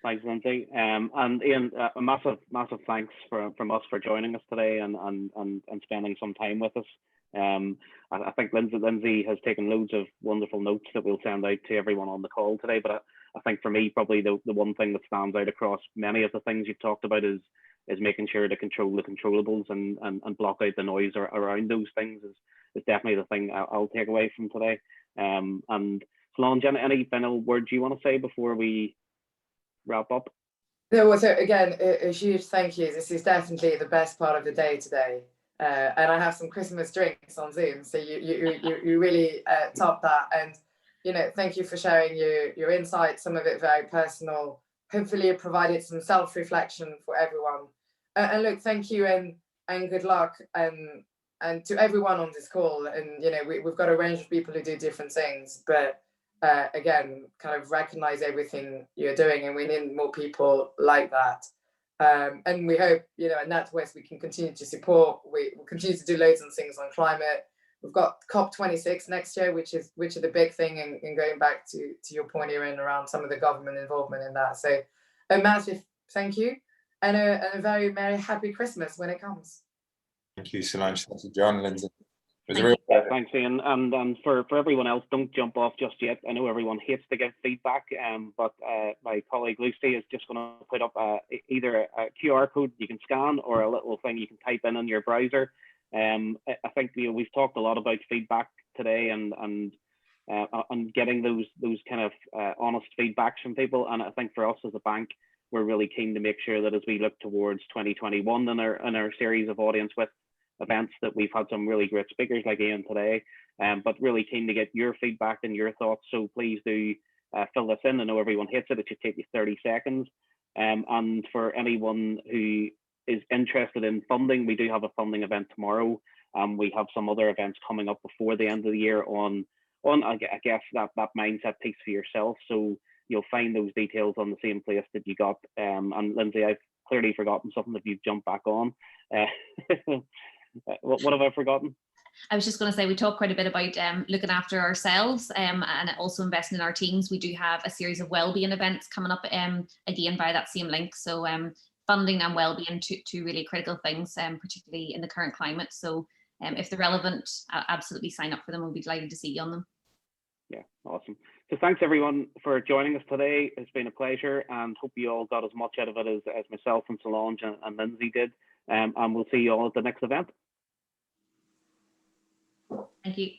Thanks, Lindsay. And Iain, a massive thanks from us for joining us today and spending some time with us. I think Lindsay has taken loads of wonderful notes that we'll send out to everyone on the call today. But I think for me, probably the one thing that stands out across many of the things you've talked about is making sure to control the controllables and block out the noise around those things is definitely the thing I'll take away from today. And Solange, any final words you want to say before we wrap up? No, so again, a huge thank you. This is definitely the best part of the day today. And I have some Christmas drinks on Zoom, so you really topped that. And thank you for sharing your insights, some of it very personal. Hopefully it provided some self-reflection for everyone. And look, thank you and good luck and to everyone on this call. And we've got a range of people who do different things, but again, kind of recognize everything you're doing, and we need more people like that. And we hope, at NatWest we can continue to support. We'll continue to do loads of things on climate. We've got COP26 next year, which is the big thing, and going back to your point, Iain, around some of the government involvement in that. So a massive thank you, and a very merry, happy Christmas when it comes. Thank you, Solange. Thank you, John, Lindsay. Thanks, Iain. And for everyone else, don't jump off just yet. I know everyone hates to give feedback, but my colleague Lucy is just going to put up either a QR code you can scan or a little thing you can type in your browser. I think we've talked a lot about feedback today and getting those kind of honest feedbacks from people. And I think for us as a bank, we're really keen to make sure that as we look towards 2021 in our series of audience with events, that we've had some really great speakers like Iain today, but really keen to get your feedback and your thoughts. So please do fill this in. I know everyone hates it. It should take you 30 seconds. And for anyone who is interested in funding, we do have a funding event tomorrow. We have some other events coming up before the end of the year on I guess that mindset piece for yourself. So you'll find those details on the same place that you got. And Lindsay, I've clearly forgotten something if you've jumped back on. What have I forgotten? I was just going to say, we talked quite a bit about looking after ourselves and also investing in our teams. We do have a series of wellbeing events coming up again via that same link. So funding and wellbeing, two really critical things, particularly in the current climate. So if they're relevant, absolutely sign up for them. We'll be delighted to see you on them. Yeah, awesome. So thanks everyone for joining us today. It's been a pleasure, and hope you all got as much out of it as myself and Solange and Lindsay did. And we'll see you all at the next event. Thank you.